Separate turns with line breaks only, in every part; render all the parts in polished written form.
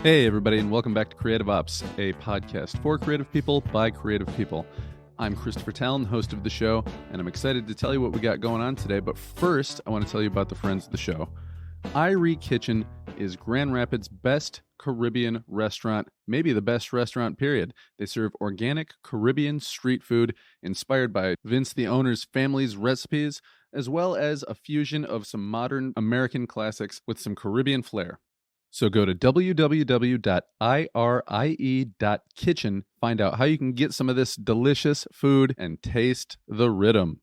Hey, everybody, and welcome back to Creative Ops, a podcast for creative people by creative people. I'm Christopher Talon, host of the show, and I'm excited to tell you what we got going on today. But first, I want to tell you about the friends of the show. Irie Kitchen is Grand Rapids' best Caribbean restaurant, maybe the best restaurant, period. They serve organic Caribbean street food inspired by Vince, the owner's family's recipes, as well as a fusion of some modern American classics with some Caribbean flair. So go to www.irie.kitchen, find out how you can get some of this delicious food and taste the rhythm.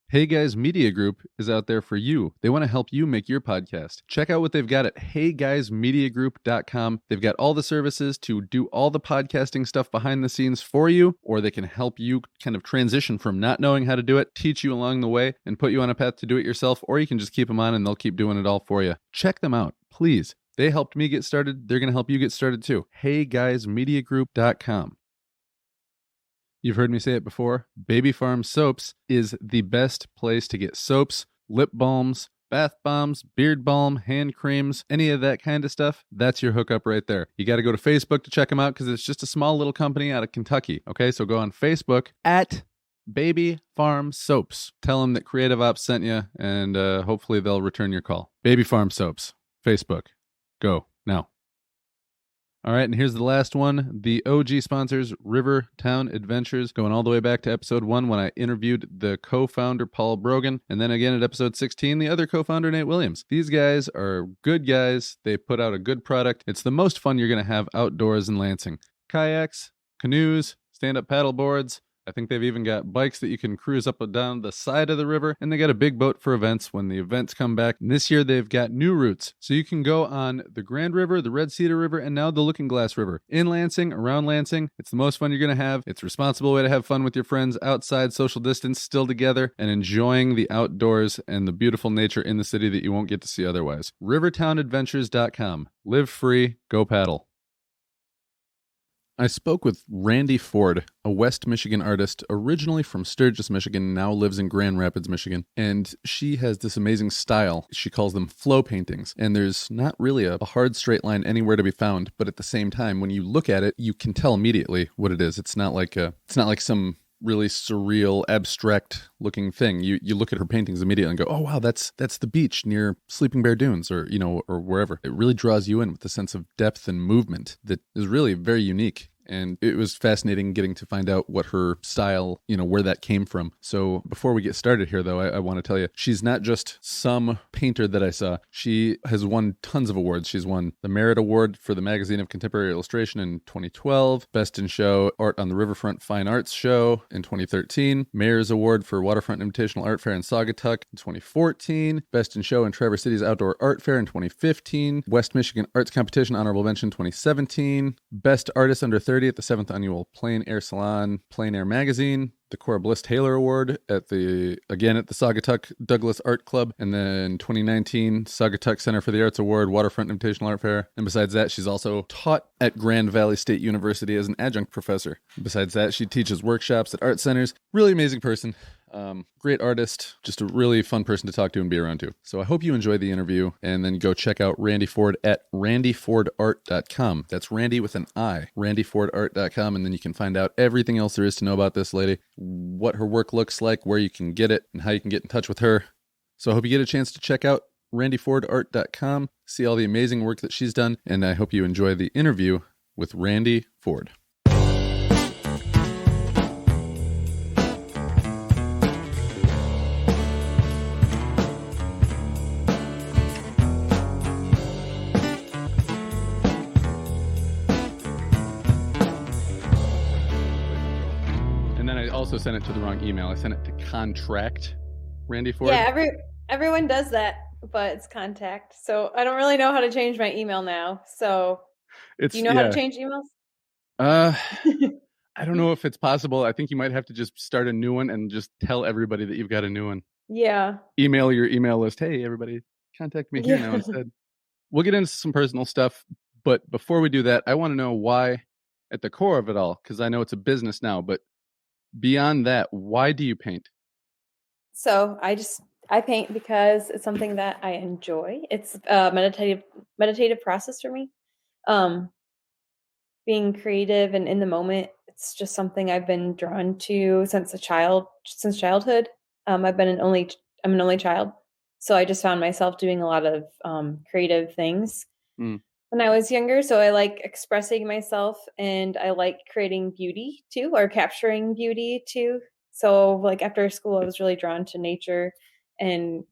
Hey Guys Media Group is out there for you. They want to help you make your podcast. Check out what they've got at heyguysmediagroup.com. They've got all the services to do all the podcasting stuff behind the scenes for you, or they can help you kind of transition from not knowing how to do it, teach you along the way, and put you on a path to do it yourself, or you can just keep them on and they'll keep doing it all for you. Check them out, please. They helped me get started. They're going to help you get started too. heyguysmediagroup.com. You've heard me say it before. Baby Farm Soaps is the best place to get soaps, lip balms, bath bombs, beard balm, hand creams, any of that kind of stuff. That's your hookup right there. You got to go to Facebook to check them out because it's just a small little company out of Kentucky. Okay, so go on Facebook at Baby Farm Soaps. Tell them that Creative Ops sent you, and hopefully they'll return your call. Baby Farm Soaps, Facebook. Go now. All right, and here's the last one. The OG sponsors, River Town Adventures, going all the way back to episode 1 when I interviewed the co-founder, Paul Brogan, and then again at episode 16, the other co-founder, Nate Williams. These guys are good guys. They put out a good product. It's the most fun you're going to have outdoors in Lansing. Kayaks, canoes, stand-up paddle boards. I think they've even got bikes that you can cruise up and down the side of the river, and they got a big boat for events when the events come back. And this year, they've got new routes. So you can go on the Grand River, the Red Cedar River, and now the Looking Glass River. In Lansing, around Lansing, it's the most fun you're going to have. It's a responsible way to have fun with your friends outside, social distance, still together, and enjoying the outdoors and the beautiful nature in the city that you won't get to see otherwise. rivertownadventures.com. Live free, go paddle. I spoke with Randi Ford, a West Michigan artist, originally from Sturgis, Michigan, now lives in Grand Rapids, Michigan. And she has this amazing style. She calls them flow paintings. And there's not really a hard straight line anywhere to be found. But at the same time, when you look at it, you can tell immediately what it is. It's not like some really surreal, abstract looking thing. You look at her paintings immediately and go, oh wow, that's the beach near Sleeping Bear Dunes or wherever. It really draws you in with the sense of depth and movement that is really very unique. And it was fascinating getting to find out what her style, where that came from. So before we get started here, though, I want to tell you, she's not just some painter that I saw. She has won tons of awards. She's won the Merit Award for the Magazine of Contemporary Illustration in 2012, Best in Show Art on the Riverfront Fine Arts Show in 2013, Mayor's Award for Waterfront Invitational Art Fair in Saugatuck in 2014, Best in Show in Traverse City's Outdoor Art Fair in 2015, West Michigan Arts Competition Honorable Mention 2017, Best Artist Under 30 at the 7th Annual Plein Air Salon, Plein Air Magazine, the Cora Bliss Taylor Award at the Saugatuck Douglas Art Club, and then 2019 Saugatuck Center for the Arts Award, Waterfront Invitational Art Fair. And besides that, she's also taught at Grand Valley State University as an adjunct professor. Besides that, she teaches workshops at art centers. Really amazing person. Great artist, just a really fun person to talk to and be around to. So I hope you enjoy the interview, and then go check out Randi Ford at randifordart.com. That's Randi with an I, randifordart.com, and then you can find out everything else there is to know about this lady, what her work looks like, where you can get it, and how you can get in touch with her. So I hope you get a chance to check out randifordart.com, see all the amazing work that she's done, and I hope you enjoy the interview with Randi Ford. Also sent it to the wrong email. I sent it to contract Randi Ford.
Yeah, everyone does that, but it's contact. So I don't really know how to change my email now. So do you know how to change emails?
I don't know if it's possible. I think you might have to just start a new one and just tell everybody that you've got a new one.
Yeah.
Email your email list. Hey, everybody, contact me here now instead. We'll get into some personal stuff, but before we do that, I want to know why, at the core of it all, because I know it's a business now, but beyond that, why do you paint?
So I paint because it's something that I enjoy. It's a meditative process for me. Um, being creative and in the moment, it's just something I've been drawn to since childhood. I'm an only child, so I just found myself doing a lot of creative things when I was younger. So I like expressing myself, and I like creating beauty too, or capturing beauty too. So like after school, I was really drawn to nature and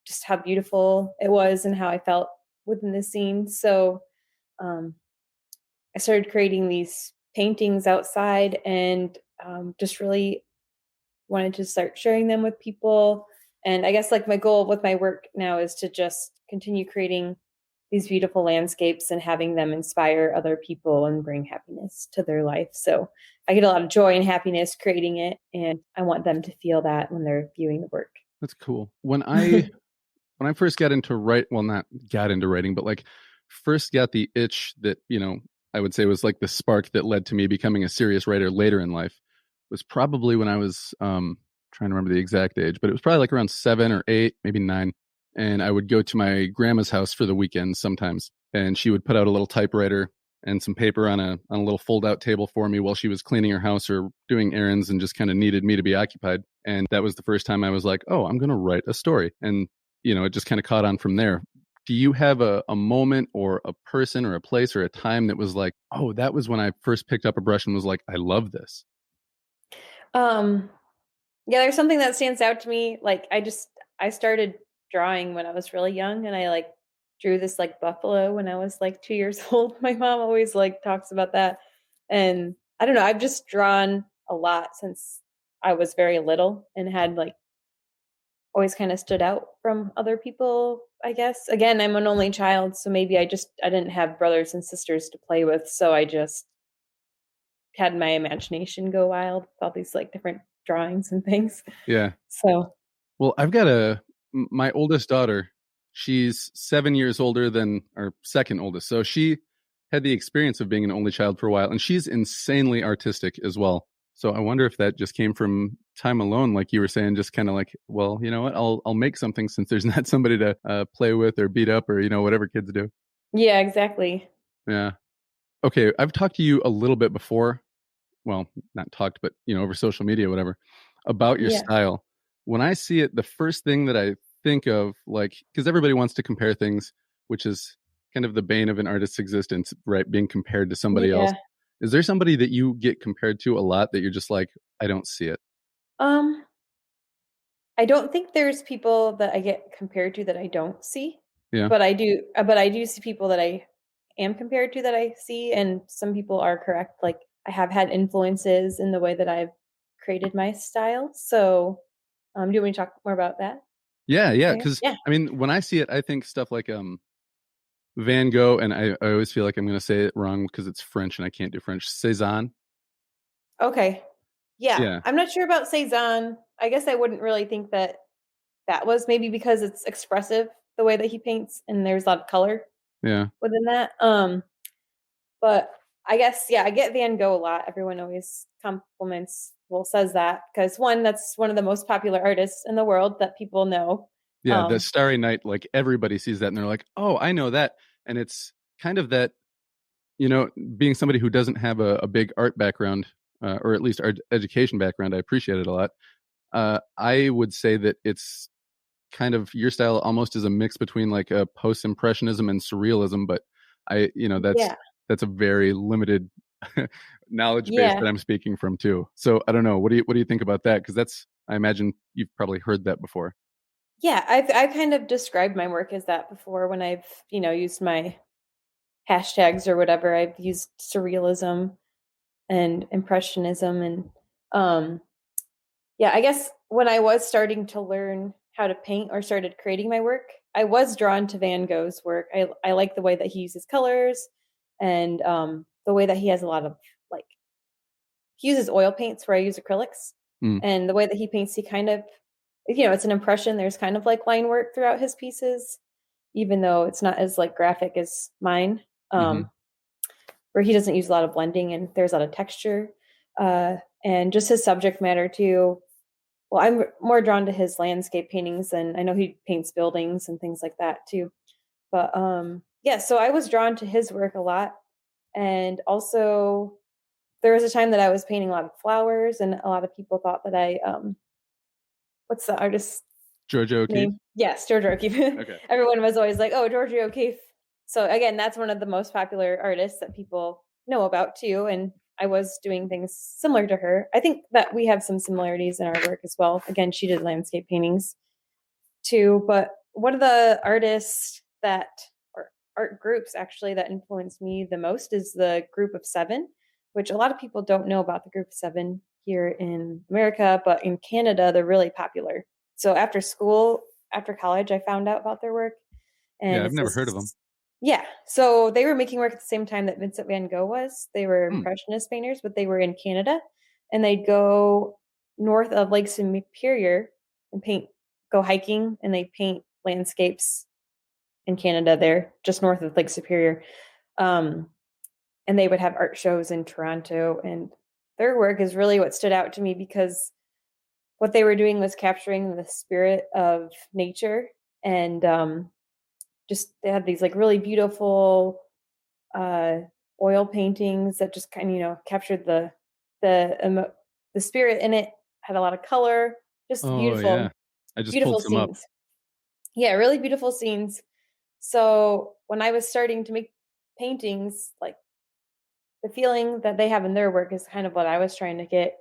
just how beautiful it was and how I felt within the scene. So um, I started creating these paintings outside, and just really wanted to start sharing them with people. And I guess like my goal with my work now is to just continue creating these beautiful landscapes and having them inspire other people and bring happiness to their life. So I get a lot of joy and happiness creating it, and I want them to feel that when they're viewing the work.
That's cool. When I first got into not got into writing, but like first got the itch that, I would say was like the spark that led to me becoming a serious writer later in life was probably when I was trying to remember the exact age, but it was probably like around 7 or 8, maybe 9. And I would go to my grandma's house for the weekends sometimes, and she would put out a little typewriter and some paper on a little fold out table for me while she was cleaning her house or doing errands and just kind of needed me to be occupied. And that was the first time I was like, oh, I'm going to write a story. And it just kind of caught on from there. Do you have a moment or a person or a place or a time that was like, oh, that was when I first picked up a brush and was like, I love this?
Um, yeah, there's something that stands out to me. Like I started drawing when I was really young, and I like drew this like buffalo when I was like 2 years old. My mom always like talks about that. And I don't know, I've just drawn a lot since I was very little and had like always kind of stood out from other people, I guess. Again, I'm an only child, so maybe I didn't have brothers and sisters to play with, so I just had my imagination go wild with all these like different drawings and things.
Yeah.
So,
Well, I've got my oldest daughter. She's 7 years older than our second oldest. So she had the experience of being an only child for a while, and she's insanely artistic as well. So I wonder if that just came from time alone, like you were saying, just kind of like, well, you know what, I'll make something since there's not somebody to play with or beat up or whatever kids do.
yeah, exactly.
Yeah. Okay, I've talked to you a little bit before. Well, not talked, but over social media, whatever, about your
Yeah.
style. When I see it, the first thing that I think of, like, because everybody wants to compare things, which is kind of the bane of an artist's existence, right? Being compared to somebody else.
Yeah.
Is there somebody that you get compared to a lot that you're just like, I don't see it?
Um, I don't think there's people that I get compared to that I don't see,
Yeah.
but I do see people that I am compared to that I see, and some people are correct. Like I have had influences in the way that I've created my style. So, do you want me to talk more about that?
Yeah, yeah.
Okay.
Because
Yeah.
I mean, when I see it, I think stuff like Van Gogh, and I always feel like I'm going to say it wrong because it's French and I can't do French. Cézanne.
Okay. Yeah.
Yeah,
I'm not sure about Cezanne. I guess I wouldn't really think that that was maybe because it's expressive the way that he paints and there's a lot of color
yeah.
within that. But I guess, yeah, I get Van Gogh a lot. Everyone always says that because one, that's one of the most popular artists in the world that people know.
Yeah, the Starry Night, like everybody sees that and they're like, oh, I know that. And it's kind of that, being somebody who doesn't have a big art background, or at least art education background, I appreciate it a lot. I would say that it's kind of your style almost is a mix between like a post-impressionism and surrealism, but
Yeah.
that's a very limited knowledge base
Yeah.
that I'm speaking from too. So I don't know. What do you think about that? Because I imagine you've probably heard that before.
Yeah. I've kind of described my work as that before when I've, used my hashtags or whatever. I've used surrealism and impressionism and um yeah, I guess when I was starting to learn how to paint or started creating my work, I was drawn to Van Gogh's work. I like the way that he uses colors and the way that he has a lot of like he uses oil paints where I use acrylics.
Mm.
And the way that he paints, he kind of it's an impression. There's kind of like line work throughout his pieces, even though it's not as like graphic as mine.
Mm-hmm.
Where he doesn't use a lot of blending and there's a lot of texture. And just his subject matter too. Well, I'm more drawn to his landscape paintings, and I know he paints buildings and things like that too. But yeah, so I was drawn to his work a lot, And also, there was a time that I was painting a lot of flowers, and a lot of people thought that what's the artist
Georgia O'Keeffe.
name? Yes, Georgia O'Keeffe.
Okay.
Everyone was always like, "Oh, Georgia O'Keeffe." So again, that's one of the most popular artists that people know about too. And I was doing things similar to her. I think that we have some similarities in our work as well. Again, she did landscape paintings too. But one of the artists that, or art groups actually, that influenced me the most is the Group of Seven, which a lot of people don't know about the Group of Seven here in America, but in Canada, they're really popular. So after school, after college, I found out about their work.
Yeah,
And
I've
it's
never heard of
this,
them.
yeah. So they were making work at the same time that Vincent van Gogh was. They were
Hmm.
impressionist painters, but they were in Canada, and they'd go north of Lake Superior and go hiking, and they paint landscapes in Canada there, just north of Lake Superior. Um, and they would have art shows in Toronto, and their work is really what stood out to me because what they were doing was capturing the spirit of nature. And just they had these like really beautiful uh, oil paintings that just kind of captured the spirit in it. Had a lot of color, just
Oh yeah,
beautiful,
I just pulled
beautiful
some up.
scenes. Yeah, really beautiful scenes. So when I was starting to make paintings, like the feeling that they have in their work is kind of what I was trying to get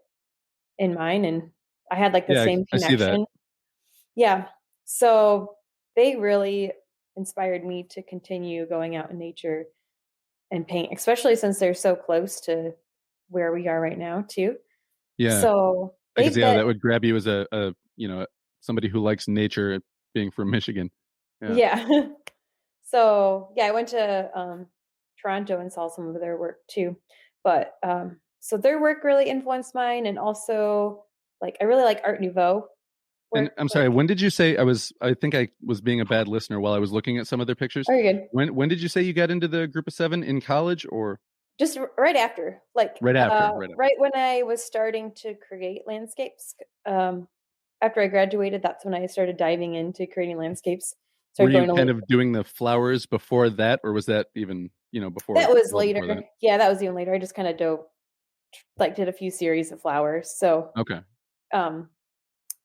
in mine, and I had like the
Yeah,
same
I see that.
connection. Yeah. So they really inspired me to continue going out in nature and paint, especially since they're so close to where we are right now too.
Yeah,
So
I could
they've
see how
been,
that would grab you as a somebody who likes nature, being from Michigan. Yeah,
yeah. So yeah, I went to Toronto and saw some of their work too. But so their work really influenced mine, and also like I really like Art Nouveau
and
work.
I'm sorry.
Like,
When did you say I was? I think I was being a bad listener while I was looking at some of their pictures.
oh, you're good.
When did you say you got into the Group of Seven in college or
Just right after, like
right after? Right after.
right when I was starting to create landscapes. After I graduated, that's when I started diving into creating landscapes.
Were
Started
you
going to
kind of doing the flowers before that, or was that even before
that was
well
later.
before that?
Yeah, that was even later. I just kind of did a few series of flowers. So,
Okay.
um,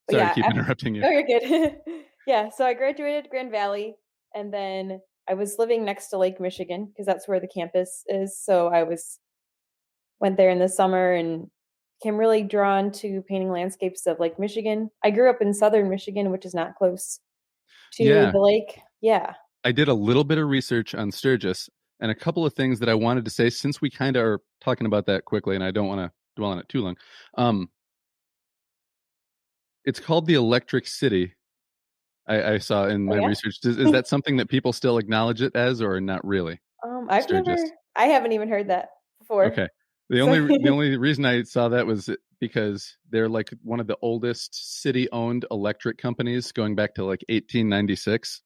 but
Sorry to
yeah,
keep interrupting you.
oh, you're good. Yeah, so I graduated Grand Valley, and then I was living next to Lake Michigan because that's where the campus is. So I went there in the summer and became really drawn to painting landscapes of Lake Michigan. I grew up in southern Michigan, which is not close to
Yeah,
the lake. Yeah.
I did a little bit of research on Sturgis, and a couple of things that I wanted to say since we kind of are talking about that quickly, and I don't want to dwell on it too long. Um, it's called the Electric City. I saw in
Oh
my
yeah.
research. Is that something that people still acknowledge it as, or not really? Sturgis.
I haven't even heard that before.
Okay. The
So,
only reason I saw that was because they're like one of the oldest city-owned electric companies, going back to like 1896.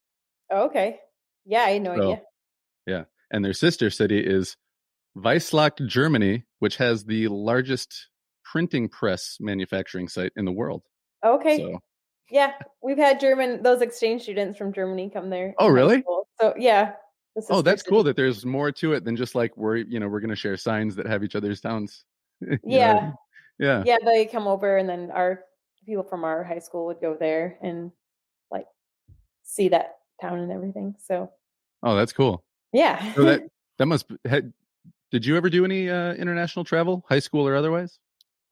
oh, okay. Yeah, I had no
So
idea.
yeah, and their sister city is Weissach, Germany, which has the largest printing press manufacturing site in the world.
Okay.
So,
Yeah, we've had those exchange students from Germany come there
oh
in high
really?
school. So yeah, the
Oh,
sister
that's cool
city.
that there's more to it than just like we're going to share signs that have each other's towns. You know what I
Yeah,
mean? Yeah.
yeah, they come over, and then our people from our high school would go there and like see that town and everything. So
Oh, that's cool.
yeah.
So that must did you ever do any international travel, high school or otherwise?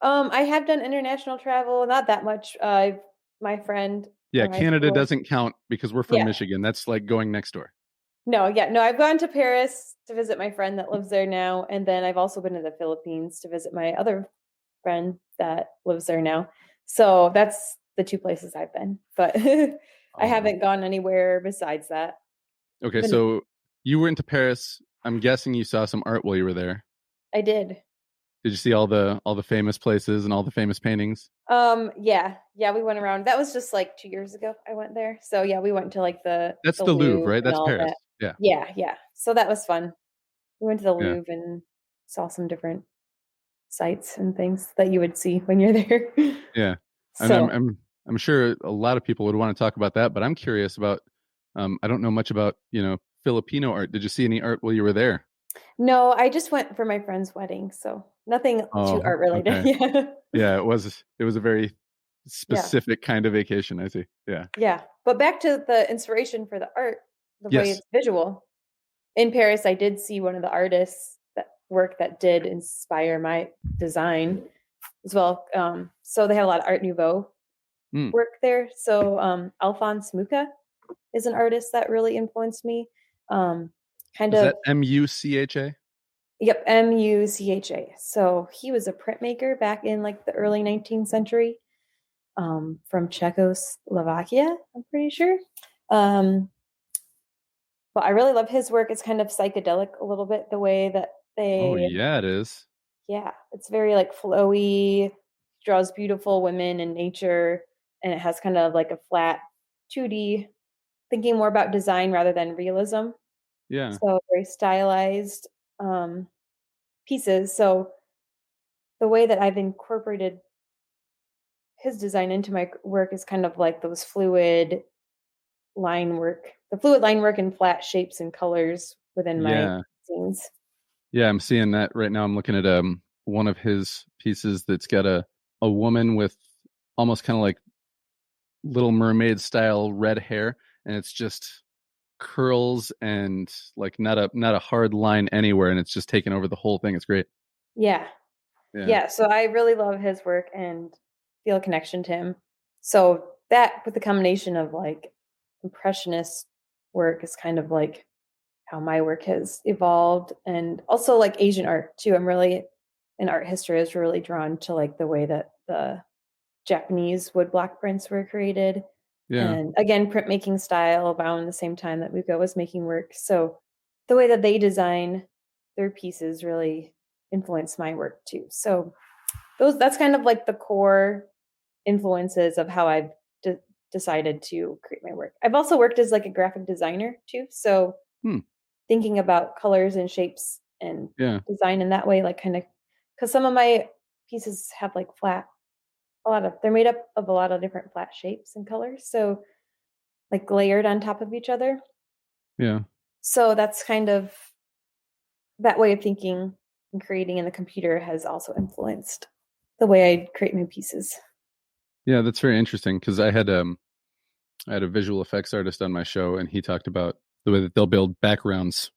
I have done international travel, not that much. My friend
Yeah,
from high
Canada
school.
doesn't count because we're from
Yeah.
Michigan. That's like going next door.
No, yeah, no, I've gone to Paris to visit my friend that lives there now, and then I've also been to the Philippines to visit my other friend that lives there now. So that's the two places I've been, but I
Oh, wow.
haven't gone anywhere besides that.
Okay,
Been,
so you went to Paris. I'm guessing you saw some art while you were there.
I did.
Did you see all the famous places and all the famous paintings?
Yeah, yeah, we went around. That was just like 2 years ago. I went there. So yeah, we went to like
That's
the
the Louvre,
Louvre
right?
and
That's
all of
Paris.
that.
Yeah.
Yeah, yeah. So that was fun. We went to the
Yeah.
Louvre and saw some different sites and things that you would see when you're there.
Yeah. And I'm
So,
I'm I'm sure a lot of people would want to talk about that, but I'm curious about I don't know much about, Filipino art. Did you see any art while you were there?
No, I just went for my friend's wedding, so nothing too
Oh,
art related.
okay.
Yeah.
Yeah, it was a very
Yeah.
specific kind of vacation, I see. Yeah.
Yeah. But back to the inspiration for the art, the way
Yes.
it's visual. In Paris, I did see one of the artists that work that did inspire my design as well. So they have a lot of Art Nouveau
Mm.
work there. So Alphonse Mucha is an artist that really influenced me. Um, kind
Is
of,
that Mucha?
yep, Mucha. So he was a printmaker back in like the early 19th century, from Czechoslovakia, I'm pretty sure. Um, but I really love his work. It's kind of psychedelic a little bit, the way that
Oh,
they,
yeah, it is.
yeah, it's very like flowy, draws beautiful women and nature, and it has kind of like a flat 2D, thinking more about design rather than realism.
Yeah.
So very stylized um, pieces. So the way that I've incorporated his design into my work is kind of like those fluid line work, the fluid line work and flat shapes and colors within my
Yeah.
scenes.
Yeah, I'm seeing that right now. I'm looking at one of his pieces that's got a woman with almost kind of like Little Mermaid style red hair, and it's just curls and like not a hard line anywhere, and it's just taking over the whole thing. It's great.
Yeah.
Yeah.
Yeah. So I really love his work and feel a connection to him. So that with the combination of like impressionist work is kind of like how my work has evolved, and also like Asian art too. I'm really in art history, I was really drawn to like the way that the Japanese wood block prints were created.
Yeah.
And again, printmaking style around the same time that Muko was making work. So the way that they design their pieces really influenced my work too. So that's kind of like the core influences of how I've decided to create my work. I've also worked as like a graphic designer too. So
Hmm.
thinking about colors and shapes and
Yeah.
design in that way, like kind of, because some of my pieces have like flat, they're made up of a lot of different flat shapes and colors. So like layered on top of each other.
Yeah.
So that's kind of that way of thinking and creating in the computer has also influenced the way I create my pieces.
Yeah, that's very interesting because I had a visual effects artist on my show, and he talked about the way that they'll build backgrounds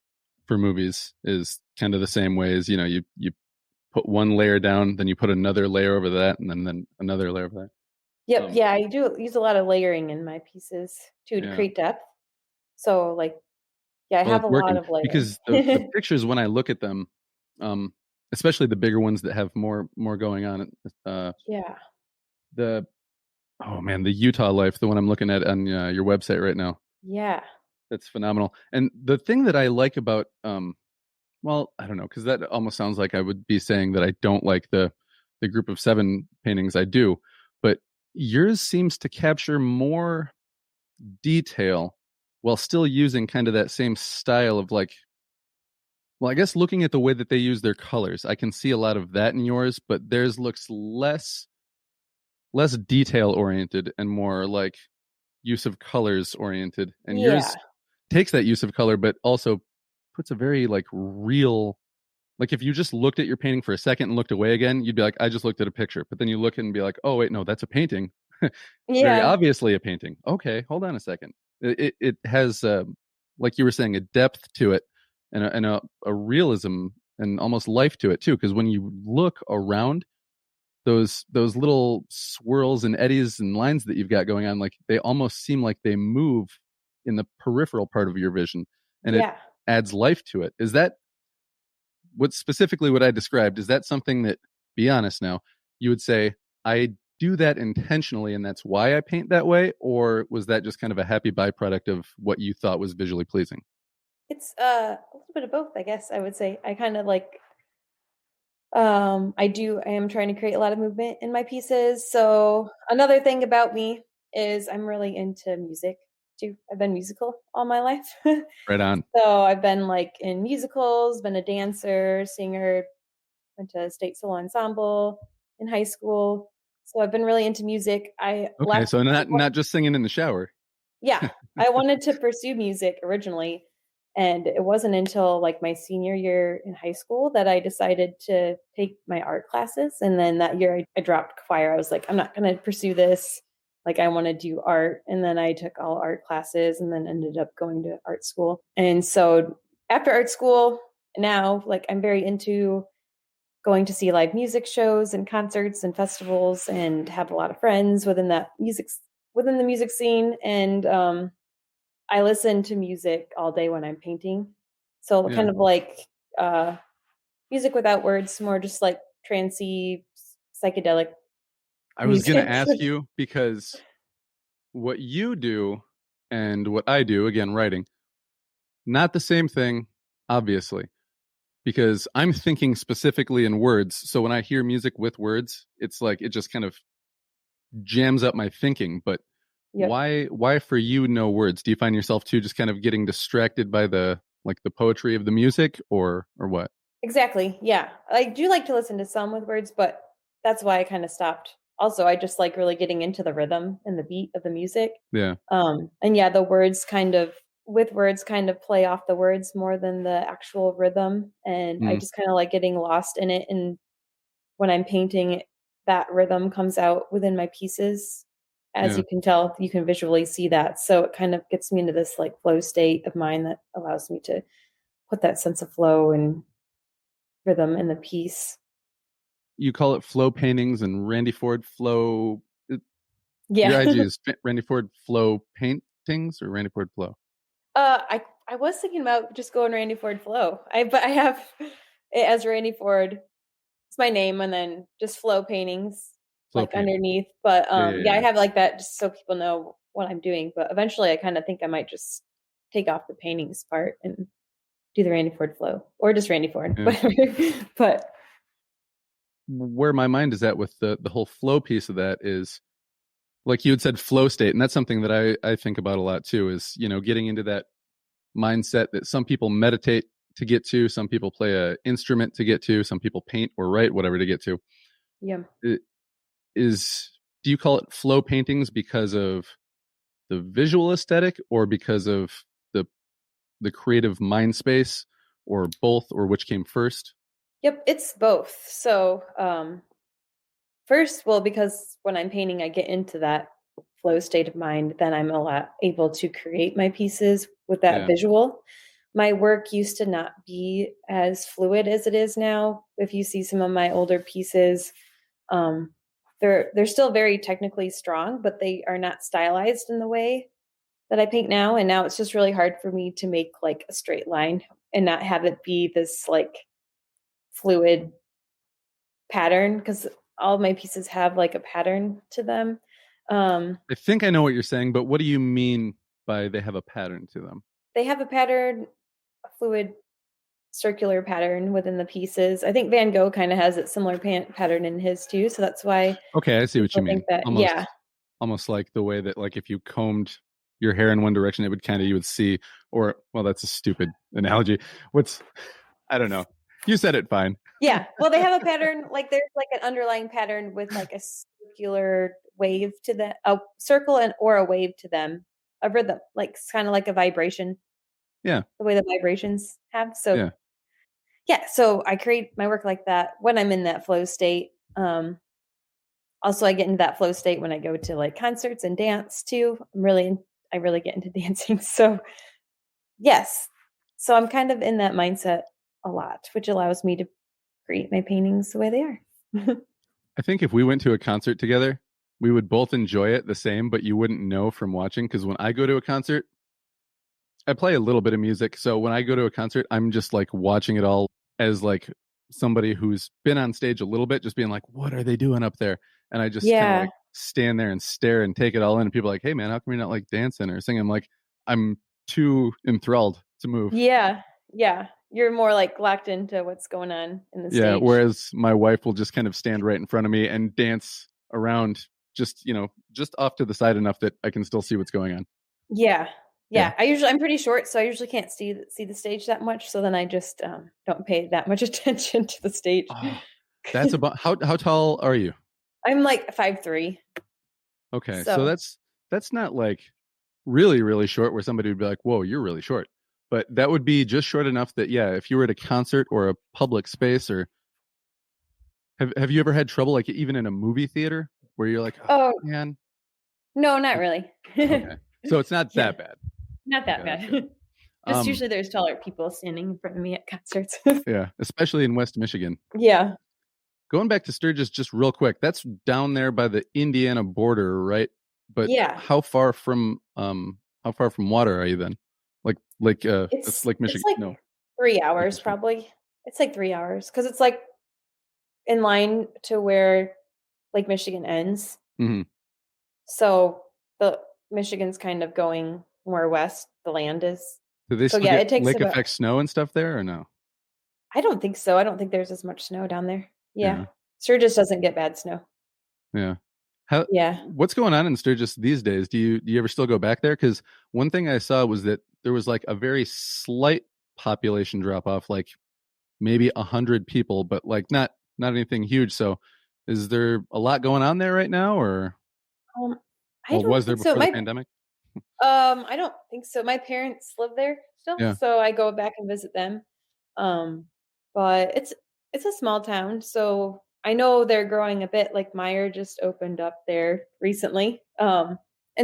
for movies is kind of the same way as, you put one layer down, then you put another layer over that, and then another layer over that.
Yep. Yeah, I do use a lot of layering in my pieces too to
Yeah.
create depth. So like, yeah, I
Well,
have
it's
a lot
working
of layering.
because the pictures when I look at them, um, especially the bigger ones that have more going on,
Yeah.
the oh man, the Utah life, the one I'm looking at on your website right now,
Yeah.
that's phenomenal. And the thing that I like about well, I don't know, because that almost sounds like I would be saying that I don't like the group of seven paintings. I do, but yours seems to capture more detail while still using kind of that same style of like, well, I guess looking at the way that they use their colors, I can see a lot of that in yours, but theirs looks less detail oriented and more like use of colors oriented. And
Yeah.
yours takes that use of color, but also puts a very like real, like if you just looked at your painting for a second and looked away again, you'd be like, I just looked at a picture. But then you look and be like, oh wait, no, that's a painting. Very
Yeah.
obviously a painting. Okay, hold on a second. It has, like you were saying, a depth to it and a realism and almost life to it too. Because when you look around those little swirls and eddies and lines that you've got going on, like they almost seem like they move in the peripheral part of your vision, and it
Yeah.
adds life to it. Is that what I described? Is that something that, be honest now, you would say I do that intentionally and that's why I paint that way, or was that just kind of a happy byproduct of what you thought was visually pleasing?
It's a little bit of both, I guess I would say. I kind of like I am trying to create a lot of movement in my pieces. So another thing about me is I'm really into music too. I've been musical all my life.
Right on.
So I've been like in musicals, been a dancer, singer, went to state solo ensemble in high school. So I've been really into music. I
Okay,
left
so not just singing in the shower.
Yeah, I wanted to pursue music originally, And it wasn't until like my senior year in high school that I decided to take my art classes. And then that year I dropped choir. I was like, I'm not going to pursue this. Like, I want to do art. And then I took all art classes and then ended up going to art school. And so after art school, now, like, I'm very into going to see live music shows and concerts and festivals and have a lot of friends within the music scene. And I listen to music all day when I'm painting. So
Yeah.
kind of like uh, music without words, more just like trancey, psychedelic
I was going to
music.
ask you because what you do and what I do, again, writing, not the same thing, obviously, because I'm thinking specifically in words. So when I hear music with words, it's like it just kind of jams up my thinking. But
Yep.
why for you no words? Do you find yourself too just kind of getting distracted by the like the poetry of the music or what?
Exactly. Yeah. I do like to listen to some with words, but that's why I kind of stopped. Also, I just like really getting into the rhythm and the beat of the music.
Yeah.
And yeah, the words kind of with words kind of play off the words more than the actual rhythm. And I
Mm,
just kind of like getting lost in it. And when I'm painting, that rhythm comes out within my pieces. As
yeah.
you can tell, you can visually see that. So it kind of gets me into this like flow state of mind that allows me to put that sense of flow and rhythm in the piece.
You call it flow paintings and Randy Ford flow. Your
Yeah.
IG is Randy Ford flow paintings or Randy Ford flow?
I was thinking about just going Randy Ford flow. But I have it as Randy Ford. It's my name and then just flow paintings
Flow
like
painting.
underneath. But
Yeah, yeah,
yeah, I
yeah.
have like that just so people know what I'm doing. But eventually I kind of think I might just take off the paintings part and do the Randy Ford flow or just Randy Ford.
Yeah.
But
Where my mind is at with the whole flow piece of that is like you had said flow state, and that's something that I think about a lot too, is getting into that mindset that some people meditate to get to, some people play a instrument to get to, some people paint or write whatever to get to.
yeah.
It is Do you call it flow paintings because of the visual aesthetic or because of the the creative mind space, or both, or which came first?
Yep, it's both. So first, well, because when I'm painting, I get into that flow state of mind, then I'm a lot able to create my pieces with that
Yeah.
visual. My work used to not be as fluid as it is now. If you see some of my older pieces, um, they're still very technically strong, but they are not stylized in the way that I paint now. And now it's just really hard for me to make like a straight line and not have it be this like fluid pattern because all of my pieces have like a pattern to them.
I think I know what you're saying, but what do you mean by they have a pattern to them?
They have a pattern, a fluid circular pattern within the pieces. I think Van Gogh kind of has a similar pattern in his too, so that's why
Okay, I see what you
people think
mean.
that. Yeah,
Almost like the way that like if you combed your hair in one direction, it would kind of you would see, or well, that's a stupid analogy. What's I don't know. You said it fine.
yeah. Well, they have a pattern. Like there's like an underlying pattern with like a circular wave to the a circle and or a wave to them, a rhythm, like it's kind of like a vibration,
Yeah,
the way the vibrations have. So
yeah.
yeah, so I create my work like that when I'm in that flow state. Also, I get into that flow state when I go to like concerts and dance too. I really get into dancing. So yes, so I'm kind of in that mindset a lot, which allows me to create my paintings the way they are.
I think if we went to a concert together, we would both enjoy it the same, but you wouldn't know from watching because when I go to a concert, I play a little bit of music. So when I go to a concert, I'm just like watching it all as like somebody who's been on stage a little bit, just being like, what are they doing up there? And I just kind of
Yeah,
like stand there and stare and take it all in. And people are like, hey man, how come you're not like dancing or singing? I'm like, I'm too enthralled to move.
yeah, yeah. You're more like locked into what's going on in the
Yeah.
stage.
Whereas my wife will just kind of stand right in front of me and dance around just, just off to the side enough that I can still see what's going on.
Yeah.
Yeah.
Yeah, I'm pretty short, so I usually can't see the stage that much, so then I just, don't pay that much attention to the stage.
Oh, that's about how tall are you?
I'm, like, 5'3",
Okay. So
so
that's not like really, really short where somebody would be like, whoa, you're really short. but that would be just short enough that, yeah, if you were at a concert or a public space, or have you ever had trouble, like even in a movie theater, where you're like, oh
Oh,
man,
no, not really.
okay, so it's not
Yeah,
that bad.
not
Okay,
that
that's good.
bad. Just
Um,
usually there's taller people standing in front of me at concerts.
yeah, especially in West Michigan.
Yeah.
Going back to Sturgis just real quick, that's down there by the Indiana border, right? But
Yeah.
how far from water are you then? That's Lake
It's
Michigan.
like
No,
3
Lake
hours
Michigan.
probably. It's like 3 hours because it's like in line to where Lake Michigan ends.
Hmm.
So the Michigan's kind of going more west, the land is.
Do they
So
still
yeah,
get
it takes
lake
about
effect snow and stuff there, or no?
I don't think so. I don't think there's as much snow down there. Yeah.
Yeah,
Sturgis doesn't get bad snow.
yeah. How
Yeah.
what's going on in Sturgis these days? Do you ever still go back there? Because one thing I saw was that there was like a very slight population drop off, like maybe 100 people, but like not anything huge. So, is there a lot going on there right now, or
Um, I
well,
don't
was there
think so.
before the pandemic?
I don't think so. My parents live there still,
Yeah,
so I go back and visit them. Um, but it's a small town, so I know they're growing a bit. Like Meyer just opened up there recently, and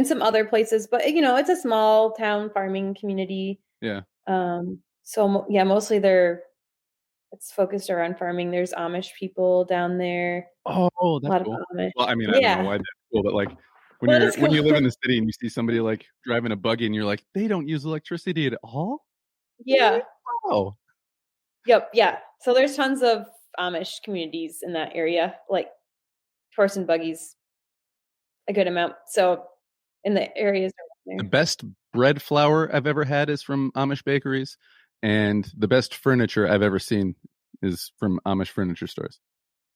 some other places. But it's a small town farming community.
yeah.
So yeah, mostly it's focused around farming. There's Amish people down there.
Oh,
A
that's
lot of
cool.
Amish.
Well, I mean, I don't know
Yeah,
why that's cool, but like
well, that is
when
cool.
you live in the city and you see somebody like driving a buggy and you're like, they don't use electricity at all? Really?
Yeah.
Oh,
Yep, yeah. So there's tons of Amish communities in that area, like horse and buggies, a good amount. So in the areas around
the
there.
best bread flour I've ever had is from Amish bakeries, and the best furniture I've ever seen is from Amish furniture stores.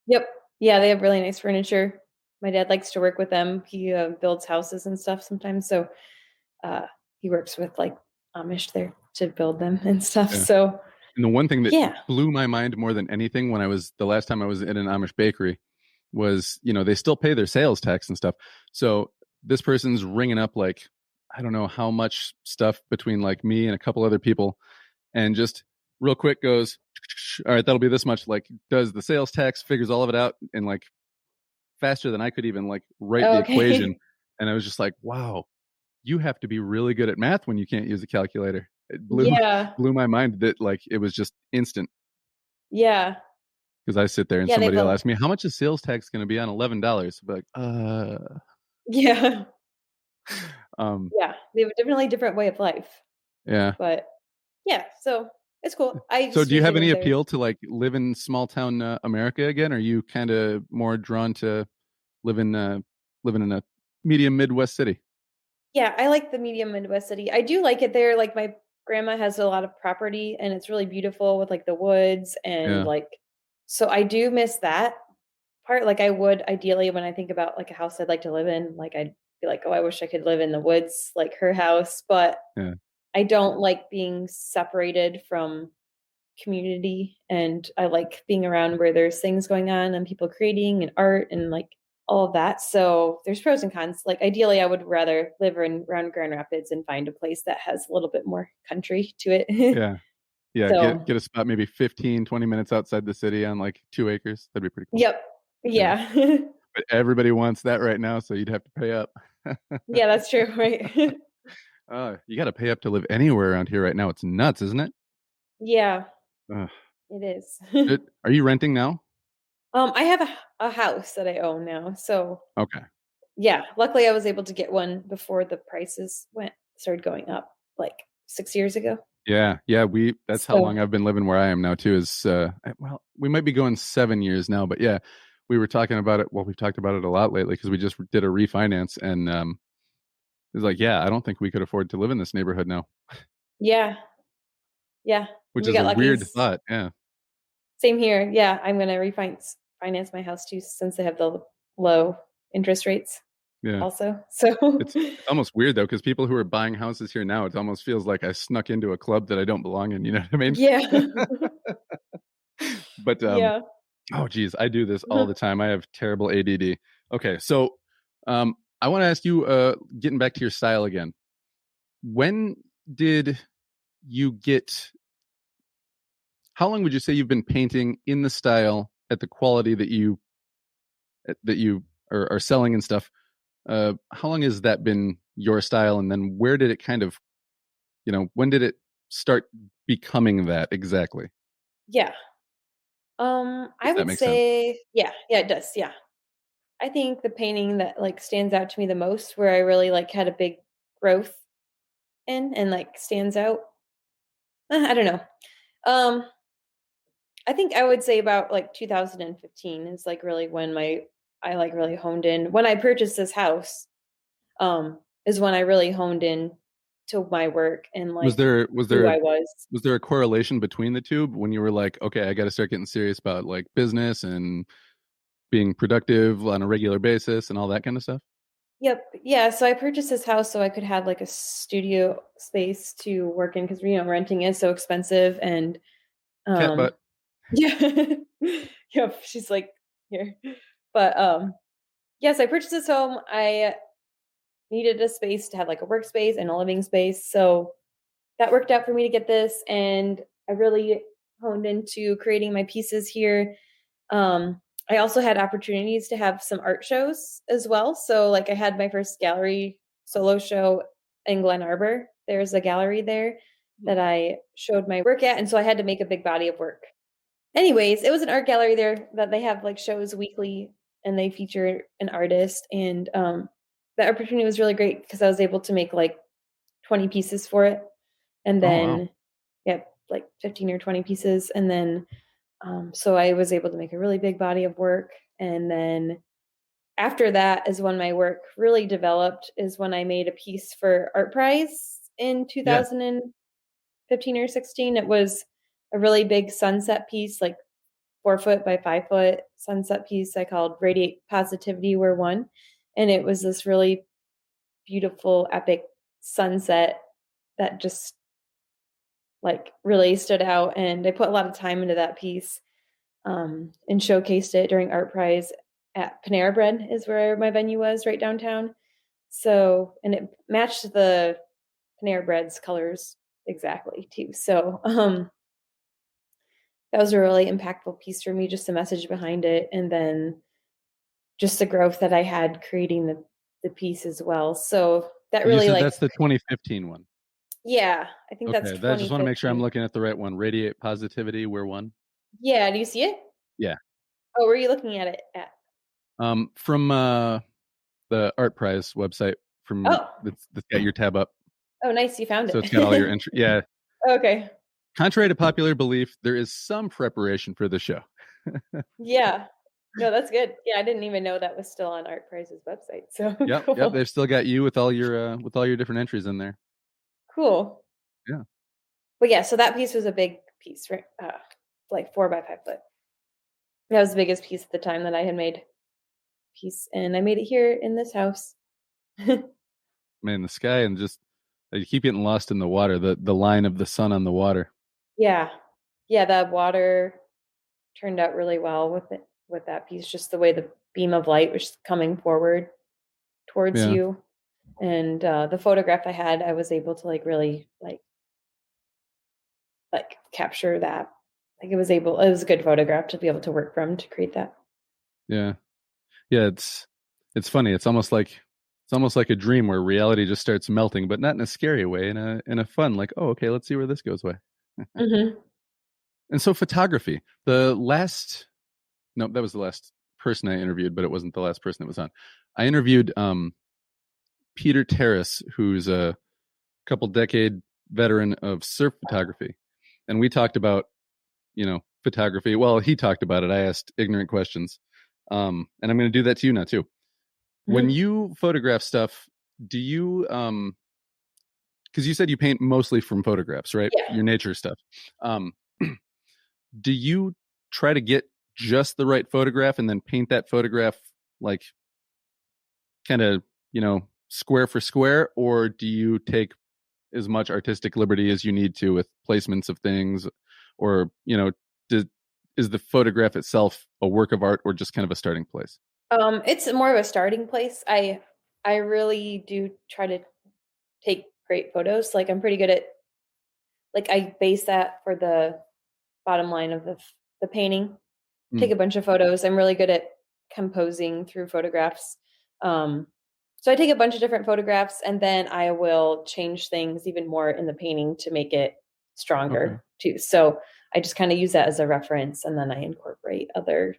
Yep. Yeah, they have really nice furniture. My dad likes to work with them. He builds houses and stuff sometimes. So uh, he works with like Amish there to build them and stuff.
Yeah.
So
And the one thing that
yeah.
blew my mind more than anything when the last time I was in an Amish bakery was, they still pay their sales tax and stuff. So this person's ringing up like, I don't know how much stuff between like me and a couple other people, and just real quick goes, all right, that'll be this much. Like, does the sales tax, figures all of it out, and like faster than I could even like write the equation.
Okay.
And I was just like, wow, you have to be really good at math when you can't use a calculator. It blew
Yeah.
blew my mind that like it was just instant.
Yeah.
Because I sit there and
Yeah, they
somebody will
both.
ask me, how much is sales tax going to be on $11? I'll be like,
Yeah.
um,
Yeah. They have a definitely different way of life.
yeah.
But yeah, so it's cool. I
So
just
do you
usually
have
live
any
there.
appeal to like live in small town America again? Are you kind of more drawn to living living in a medium Midwest city?
Yeah, I like the medium Midwest city. I do like it there. Like my grandma has a lot of property and it's really beautiful with like the woods and
Yeah.
like so I do miss that part. Like I would ideally when I think about like a house I'd like to live in, like I'd be like, "Oh, I wish I could live in the woods like her house," but
Yeah.
I don't like being separated from community and I like being around where there's things going on and people creating and art and like all of that. So there's pros and cons. Like ideally I would rather live around Grand Rapids and find a place that has a little bit more country to it.
Yeah. Yeah.
So
Get a spot maybe 15-20 minutes outside the city on like 2 acres. That'd be pretty cool.
yep.
Yeah.
Yeah.
But everybody wants that right now, so you'd have to pay up.
Yeah, that's true, right?
You got to pay up to live anywhere around here right now. It's nuts, isn't it?
Yeah,
Ugh.
it is.
Are you renting now?
I have a house that I own now. So
Okay.
yeah, luckily I was able to get one before the prices started going up like 6 years ago.
Yeah. Yeah. That's how long
So
I've been living where I am now too, is, well, we might be going 7 years now, but yeah, we were talking about it. Well, we've talked about it a lot lately because we just did a refinance, and, it's like, yeah, I don't think we could afford to live in this neighborhood now,
yeah. Yeah,
which
we
is
got
a
lucky.
weird thought. Yeah.
Same here. Yeah, I'm gonna finance my house too since they have the low interest rates
Yeah.
also. So
It's almost weird though, because people who are buying houses here now, it almost feels like I snuck into a club that I don't belong in. You know what I mean?
yeah.
But
Yeah.
oh geez, I do this all the time. I have terrible ADD. Okay, so I want to ask you, getting back to your style again. When did you get, how long would you say you've been painting in the style at the quality that you are selling and stuff? How long has that been your style? And then where did it kind of, when did it start becoming that exactly?
Yeah. I
If that
would
makes sense.
say, yeah, it does. Yeah. I think the painting that like stands out to me the most, where I really like had a big growth in and like stands out. I don't know. Um, I think I would say about like 2015 is like really when I like really honed in. When I purchased this house, is when I really honed in to my work and
Was
like
there was
who
there
I was.
was there a correlation between the two when you were like, okay, I got to start getting serious about like business and being productive on a regular basis and all that kind of stuff?
Yep. Yeah. So I purchased this house so I could have like a studio space to work in because renting is so expensive and
Cat
um
butt.
yeah. Yep. She's like here. But yes, I purchased this home. I needed a space to have like a workspace and a living space. So that worked out for me to get this and I really honed into creating my pieces here. I also had opportunities to have some art shows as well. So like I had my first gallery solo show in Glen Arbor. There's a gallery there that I showed my work at. And so I had to make a big body of work. Anyways, it was an art gallery there that they have like shows weekly and they feature an artist. And the opportunity was really great because I was able to make like 20 pieces for it. And
Oh wow.
then, yeah, like 15 or 20 pieces. And then so I was able to make a really big body of work. And then after that is when my work really developed, is when I made a piece for Art Prize in
Yeah.
2015 or 16. It was a really big sunset piece, like 4 foot by 5 foot sunset piece I called Radiate Positivity, We're One. And it was this really beautiful, epic sunset that just like really stood out. And I put a lot of time into that piece and showcased it during Art Prize at Panera Bread is where my venue was right downtown. So, and it matched the Panera Bread's colors exactly too. So, that was a really impactful piece for me, just the message behind it. And then just the growth that I had creating the piece as well. So that
And you
really
said
like,
that's the 2015 one.
yeah, I think that's
Okay, I just want to make sure I'm
2015.
looking at the right one. Radiate positivity. We're one.
Yeah. Do you see it?
Yeah.
Oh, where are you looking at it at?
From the Art Prize website. From
Oh,
that's got your tab up,
oh, nice. You found
so it's got all your
it.
entry. Yeah.
Okay.
Contrary to popular belief, there is some preparation for the show.
Yeah. No, that's good. Yeah, I didn't even know that was still on Art Price's website. So
Yep. Yep.
cool.
They've still got you with all your different entries in there.
Cool.
Yeah.
But yeah, so that piece was a big piece, right? Like 4 by 5 foot. That was the biggest piece at the time that I had made piece, and I made it here in this house.
Man, the sky and just you keep getting lost in the water. The line of the sun on the water.
Yeah. Yeah, the water turned out really well with it with that piece, just the way the beam of light was coming forward towards
Yeah.
you. And the photograph I had, I was able to like really like capture that. Like it was a good photograph to be able to work from to create that.
Yeah. Yeah. It's funny. It's almost like a dream where reality just starts melting, but not in a scary way, in a fun, like, oh, okay, let's see where this goes way.
Hmm.
And so photography, the last, no, that was the last person I interviewed, but it wasn't the last person that was on. I interviewed Peter Terrace, who's a couple decade veteran of surf photography. And we talked about, photography. Well, he talked about it. I asked ignorant questions. And I'm going to do that to you now too. When
Hmm.
you photograph stuff, do you, because you said you paint mostly from photographs, right?
Yeah.
Your nature stuff. Um, do you try to get just the right photograph and then paint that photograph like kind of, square for square, or do you take as much artistic liberty as you need to with placements of things, or does, is the photograph itself a work of art or just kind of a starting place?
It's more of a starting place. I really do try to take great photos. Like I'm pretty good at like I base that for the bottom line of the painting.
Mm,
Take a bunch of photos. I'm really good at composing through photographs. Um, so I take a bunch of different photographs and then I will change things even more in the painting to make it
okay.
stronger too. So I just kind of use that as a reference and then I incorporate other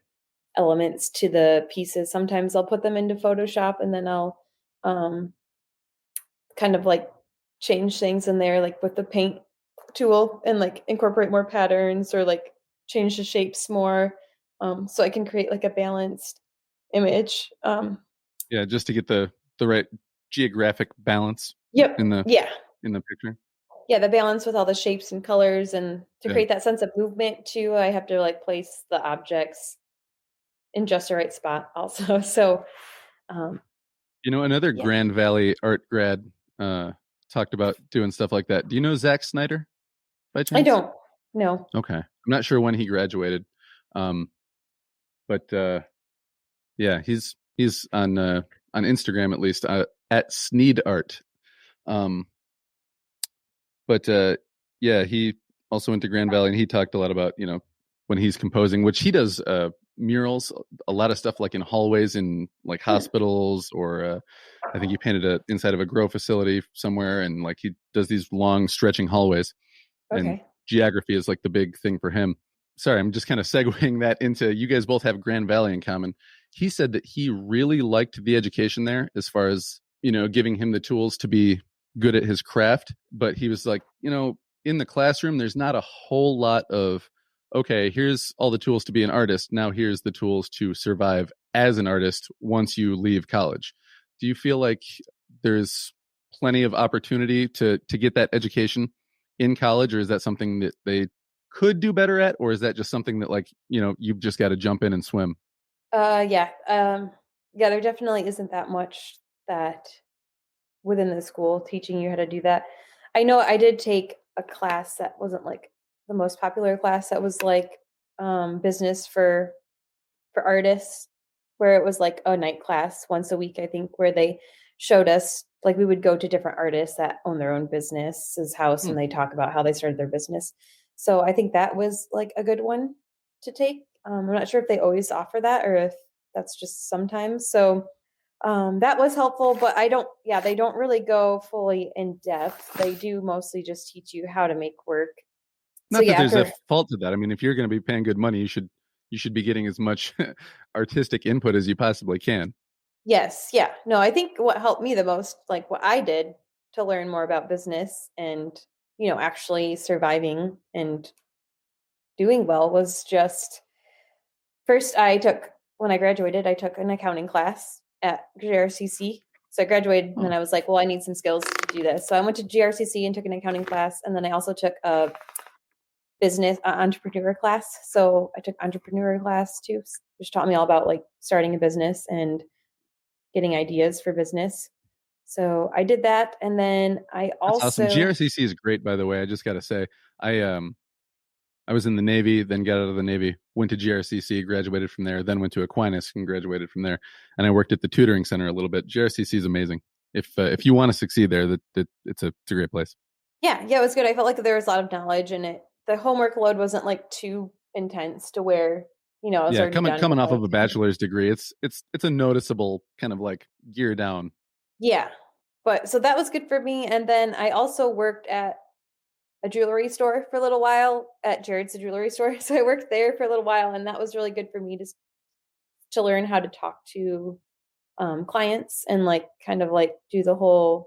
elements to the pieces. Sometimes I'll put them into Photoshop and then I'll um, kind of like change things in there, like with the paint tool and like incorporate more patterns or like change the shapes more. So I can create like a balanced image.
Yeah, just to get the right geographic balance
Yep.
in the
Yeah.
in the picture.
Yeah. The balance with all the shapes and colors and to
Yeah.
create that sense of movement too, I have to like place the objects in just the right spot also. So, um,
Another
yeah,
Grand Valley art grad uh, talked about doing stuff like that. Do you know Zack Snyder by
I
chance?
don't know.
Okay, I'm not sure when he graduated, um, but yeah, he's on Instagram at least at Sneed Art. Um, but yeah, he also went to Grand Valley, and he talked a lot about when he's composing, which he does murals, a lot of stuff like in hallways in like
Hmm.
hospitals, or I think he painted inside of a grow facility somewhere, and like he does these long stretching hallways, and
Okay.
geography is like the big thing for him. Sorry, I'm just kind of segueing that into, you guys both have Grand Valley in common. He said that he really liked the education there, as far as giving him the tools to be good at his craft. But he was like, in the classroom, there's not a whole lot of, okay, here's all the tools to be an artist. Now here's the tools to survive as an artist once you leave college. Do you feel like there's plenty of opportunity to get that education in college, or is that something that they could do better at, or is that just something that, like, you've just got to jump in and swim?
Yeah. Yeah, there definitely isn't that much that within the school teaching you how to do that. I know I did take a class that wasn't like the most popular class that was like business for artists where it was like a night class once a week I think where they showed us like we would go to different artists that own their own business's house
Hmm.
and they talk about how they started their business. So I think that was like a good one to take. I'm not sure if they always offer that or if that's just sometimes. So that was helpful, but I don't, yeah, they don't really go fully in depth. They do mostly just teach you how to make work. So
Not that
yeah,
there's a
after,
fault to that. I mean, if you're going to be paying good money, you should be getting as much artistic input as you possibly can.
yes, yeah, no, I think what helped me the most, like what I did to learn more about business and, actually surviving and doing well was just first when I graduated, I took an accounting class at GRCC. So I graduated and
Oh,
then I was like, well, I need some skills to do this. So I went to GRCC and took an accounting class. And then I also took a business entrepreneur class. So I took entrepreneur class too, which taught me all about like starting a business and getting ideas for business. So I did that. And then I
that's awesome.
also,
GRCC is great, by the way. I just got to say, I was in the Navy, then got out of the Navy, went to GRCC, graduated from there, then went to Aquinas and graduated from there. And I worked at the tutoring center a little bit. GRCC is amazing. If you want to succeed there, that it's a great place.
yeah, it was good. I felt like there was a lot of knowledge in it. The homework load wasn't like too intense to where, I was
Yeah,
already
coming
done
coming
with
off
like,
of a bachelor's degree, it's a noticeable kind of like gear down.
yeah. But so that was good for me. And then I also worked at a jewelry store for a little while at Jared's jewelry store. So I worked there for a little while and that was really good for me to learn how to talk to clients and like kind of like do the whole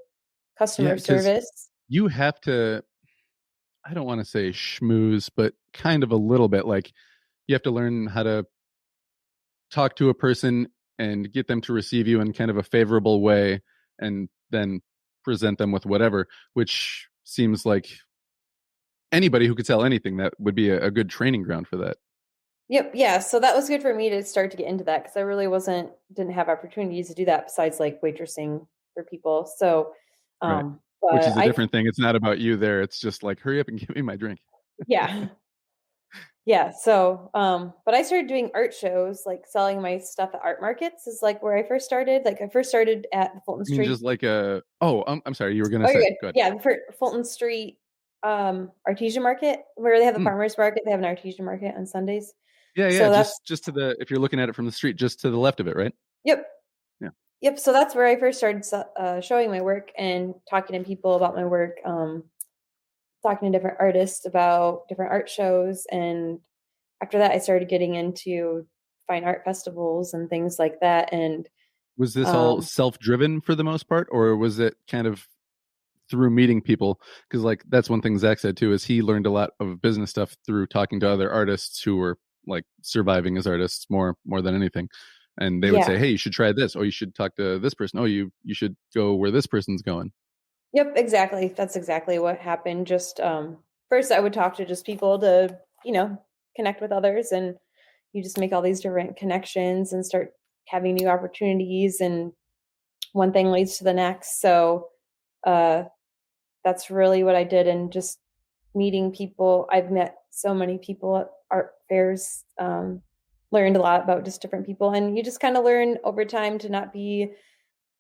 Yeah,
customer
because
service.
you have to, I don't want to say schmooze, but kind of a little bit, like, you have to learn how to talk to a person and get them to receive you in kind of a favorable way, and then present them with whatever, which seems like anybody who could sell anything, that would be a good training ground for that.
Yep. Yeah. So that was good for me to start to get into that because I really didn't have opportunities to do that besides like waitressing for people. So,
Right. Which
but
is a different thing. It's not about you there. It's just like, hurry up and give me my drink.
yeah. Yeah. So, but I started doing art shows, like selling my stuff at art markets is like where I first started. Like I first started at the Fulton
I mean,
Street.
just like a, oh, I'm sorry. You were going to
Oh, you're
say,
good.
go ahead.
Yeah. For Fulton Street. artesian market where they have the
Hmm.
farmers market. They have an artesian market on Sundays.
Yeah, yeah.
So that's
Just to the if you're looking at it from the street, just to the left of it, right?
yep,
Yeah.
yep. So that's where I first started showing my work and talking to people about my work. Talking to different artists about different art shows, and after that, I started getting into fine art festivals and things like that. And
Was this all
um,
self-driven for the most part, or was it kind of through meeting people? Because like that's one thing Zach said too is he learned a lot of business stuff through talking to other artists who were like surviving as artists more than anything. And they would say,
yeah,
"Hey, you should try this. Oh, you should talk to this person. Oh, you should go where this person's going."
yep, exactly. That's exactly what happened. Just first, I would talk to just people to connect with others, and you just make all these different connections and start having new opportunities, and one thing leads to the next. So uh, that's really what I did, and just meeting people. I've met so many people at art fairs. Learned a lot about just different people, and you just kind of learn over time to not be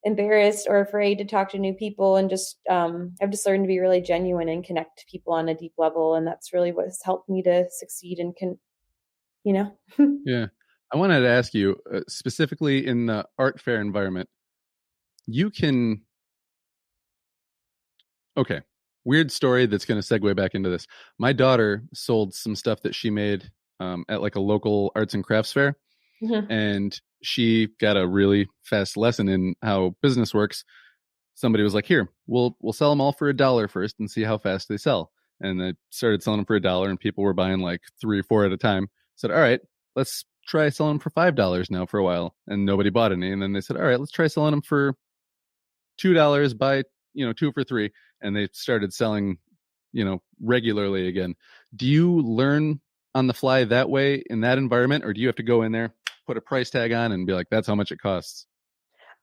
embarrassed or afraid to talk to new people, and just I've just learned to be really genuine and connect to people on a deep level, and that's really what has helped me to succeed and can you know
Yeah. I wanted to ask you specifically in the art fair environment, you can okay. Weird story that's going to segue back into this. My daughter sold some stuff that she made at like a local arts and crafts fair,
Mhm.
and she got a really fast lesson in how business works. Somebody was like, "Here, we'll sell them all for $1 first and see how fast they sell." And they started selling them for $1, and people were buying like 3 or 4 at a time. Said, "All right, let's try selling them for $5 now for a while," and nobody bought any. And then they said, "All right, let's try selling them for $2, buy two for three," and they started selling regularly again. Do you learn on the fly that way in that environment, or do you have to go in there, put a price tag on, and be like, "That's how much it costs"?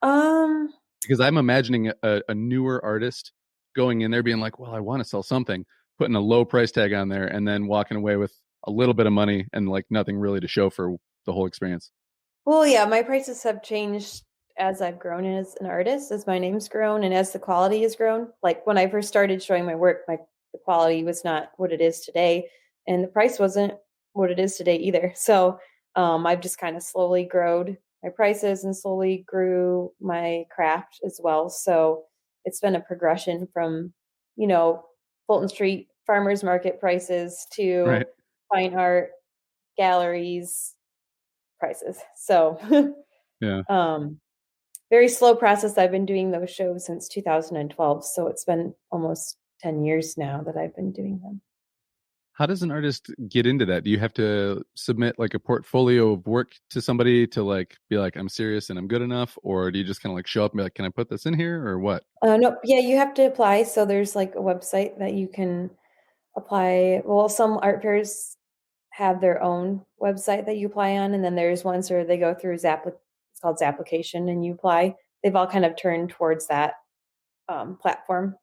um
Because I'm imagining a newer artist going in there being like, "Well, I want to sell something," putting a low price tag on there, and then walking away with a little bit of money and like nothing really to show for the whole experience.
Well, yeah, my prices have changed as I've grown as an artist, as my name's grown, and as the quality has grown. Like when I first started showing my work, the quality was not what it is today, and the price wasn't what it is today either. So I've just kind of slowly growed my prices and slowly grew my craft as well. So it's been a progression from, you know, Fulton Street farmers market prices to
Right.
fine art galleries prices. So
Yeah.
um, very slow process. I've been doing those shows since 2012, so it's been almost 10 years now that I've been doing them.
How does an artist get into that? Do you have to submit like a portfolio of work to somebody to like be like, "I'm serious and I'm good enough," or do you just kind of like show up and be like, "Can I put this in here?" or what?
No, yeah, you have to apply. So there's like a website that you can apply. Well, some art fairs have their own website that you apply on, and then there's ones where they go through it's called Zapplication, and you apply. They've all kind of turned towards that platform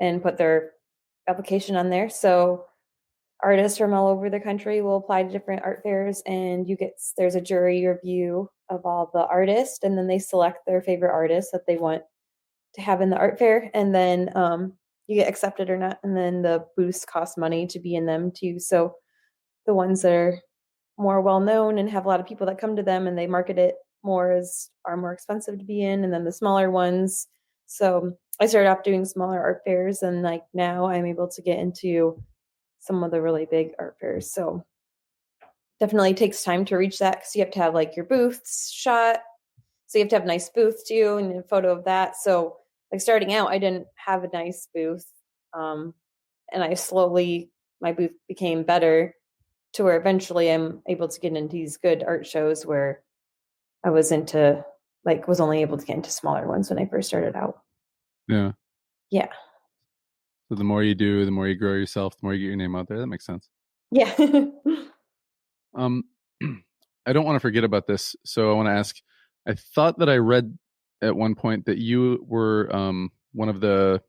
and put their application on there. So artists from all over the country will apply to different art fairs, and there's a jury review of all the artists, and then they select their favorite artists that they want to have in the art fair, and then you get accepted or not, and then the booths cost money to be in them too. So the ones that are more well known and have a lot of people that come to them and they market it more as are more expensive to be in, and then the smaller ones. So I started off doing smaller art fairs, and like now I'm able to get into some of the really big art fairs. So definitely takes time to reach that because you have to have like your booths shot. So you have to have a nice booth too and a photo of that. So like starting out, I didn't have a nice booth. Um, and I slowly, my booth became better to where eventually I'm able to get into these good art shows where I was only able to get into smaller ones when I first started out.
Yeah.
Yeah.
So the more you do, the more you grow yourself, the more you get your name out there. That makes sense.
Yeah.
Um, I don't want to forget about this, so I want to ask. I thought that I read at one point that you were one of the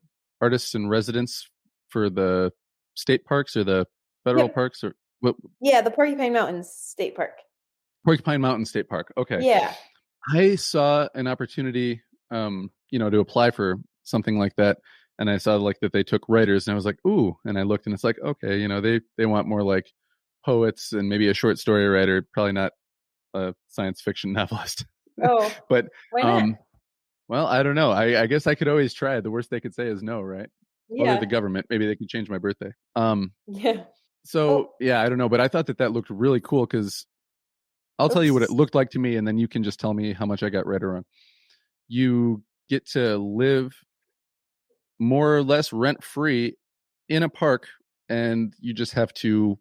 artists in residence for the state parks or the federal
Yep.
parks or what?
Yeah. The Porcupine Mountains State Park.
Porcupine Mountain State Park. Okay,
Yeah.
I saw an opportunity, to apply for something like that, and I saw like that they took writers, and I was like, ooh, and I looked, and it's like, okay, they want more like poets and maybe a short story writer, probably not a science fiction novelist.
Oh,
But
why not?
um, well, I don't know. I guess I could always try. The worst they could say is no, right? Or the
Yeah.
government. Maybe they could change my birthday.
Yeah.
So
Oh,
yeah, I don't know, but I thought that looked really cool because I'll tell you what it
oops.
looked like to me, and then you can just tell me how much I got right or wrong. You get to live more or less rent free in a park, and you just have to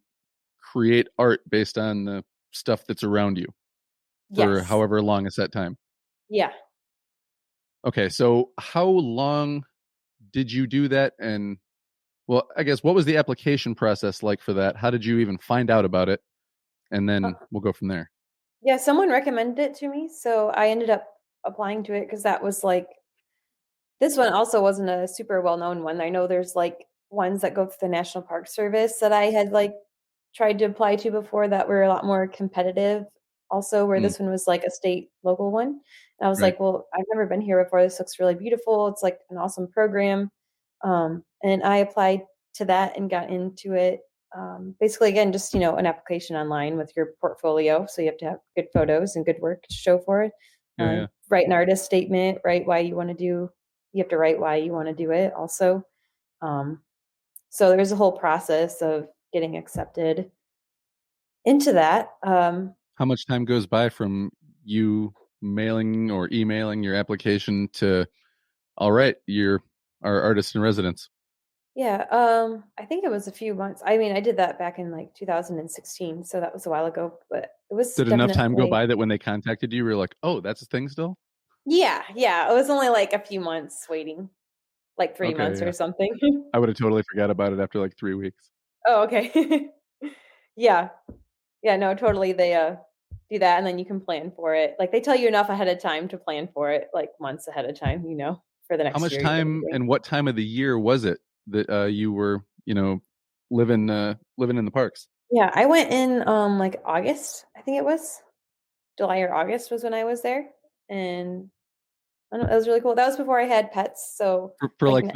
create art based on the stuff that's around you for
Yes.
however long a set time.
Yeah.
Okay, so how long did you do that? And well, I guess what was the application process like for that? How did you even find out about it? And
Uh,
then we'll go from there.
yeah, someone recommended it to me, so I ended up applying to it because that was like this one also wasn't a super well-known one. I know there's, like, ones that go through the National Park Service that I had, like, tried to apply to before that were a lot more competitive also, where
Mm,
this one was, like, a state local one. And I was
right.
like, "Well, I've never been here before. This looks really beautiful. It's, like, an awesome program." And I applied to that and got into it. Basically, again, just, an application online with your portfolio, so you have to have good photos and good work to show for it.
Yeah, yeah.
Write an artist statement, write why you wanna do you have to write why you wanna do it also. Um, so there's a whole process of getting accepted into that.
How much time goes by from you mailing or emailing your application to all right, you're our artist in residence?
Yeah, I think it was a few months. I mean, I did that back in, like, 2016, so that was a while ago, but it was
Did enough time go
definitely.
by that when they contacted you, you were like, oh, that's a thing still?
Yeah, yeah, it was only, like, a few months waiting, like 3
Okay,
months
yeah.
or something.
I would have totally forgot about it after like 3 weeks.
Oh, okay. Yeah. Yeah, no, totally, they, do that, and then you can plan for it. Like, they tell you enough ahead of time to plan for it, like, months ahead of time, for the
How
next
much
year you're gonna be
time
doing.
and what time of the year was it that you were, living in the parks?
Yeah, I went in, like, August, I think it was. July or August was when I was there, and I don't know, it was really cool. That was before I had pets, so,
For
like,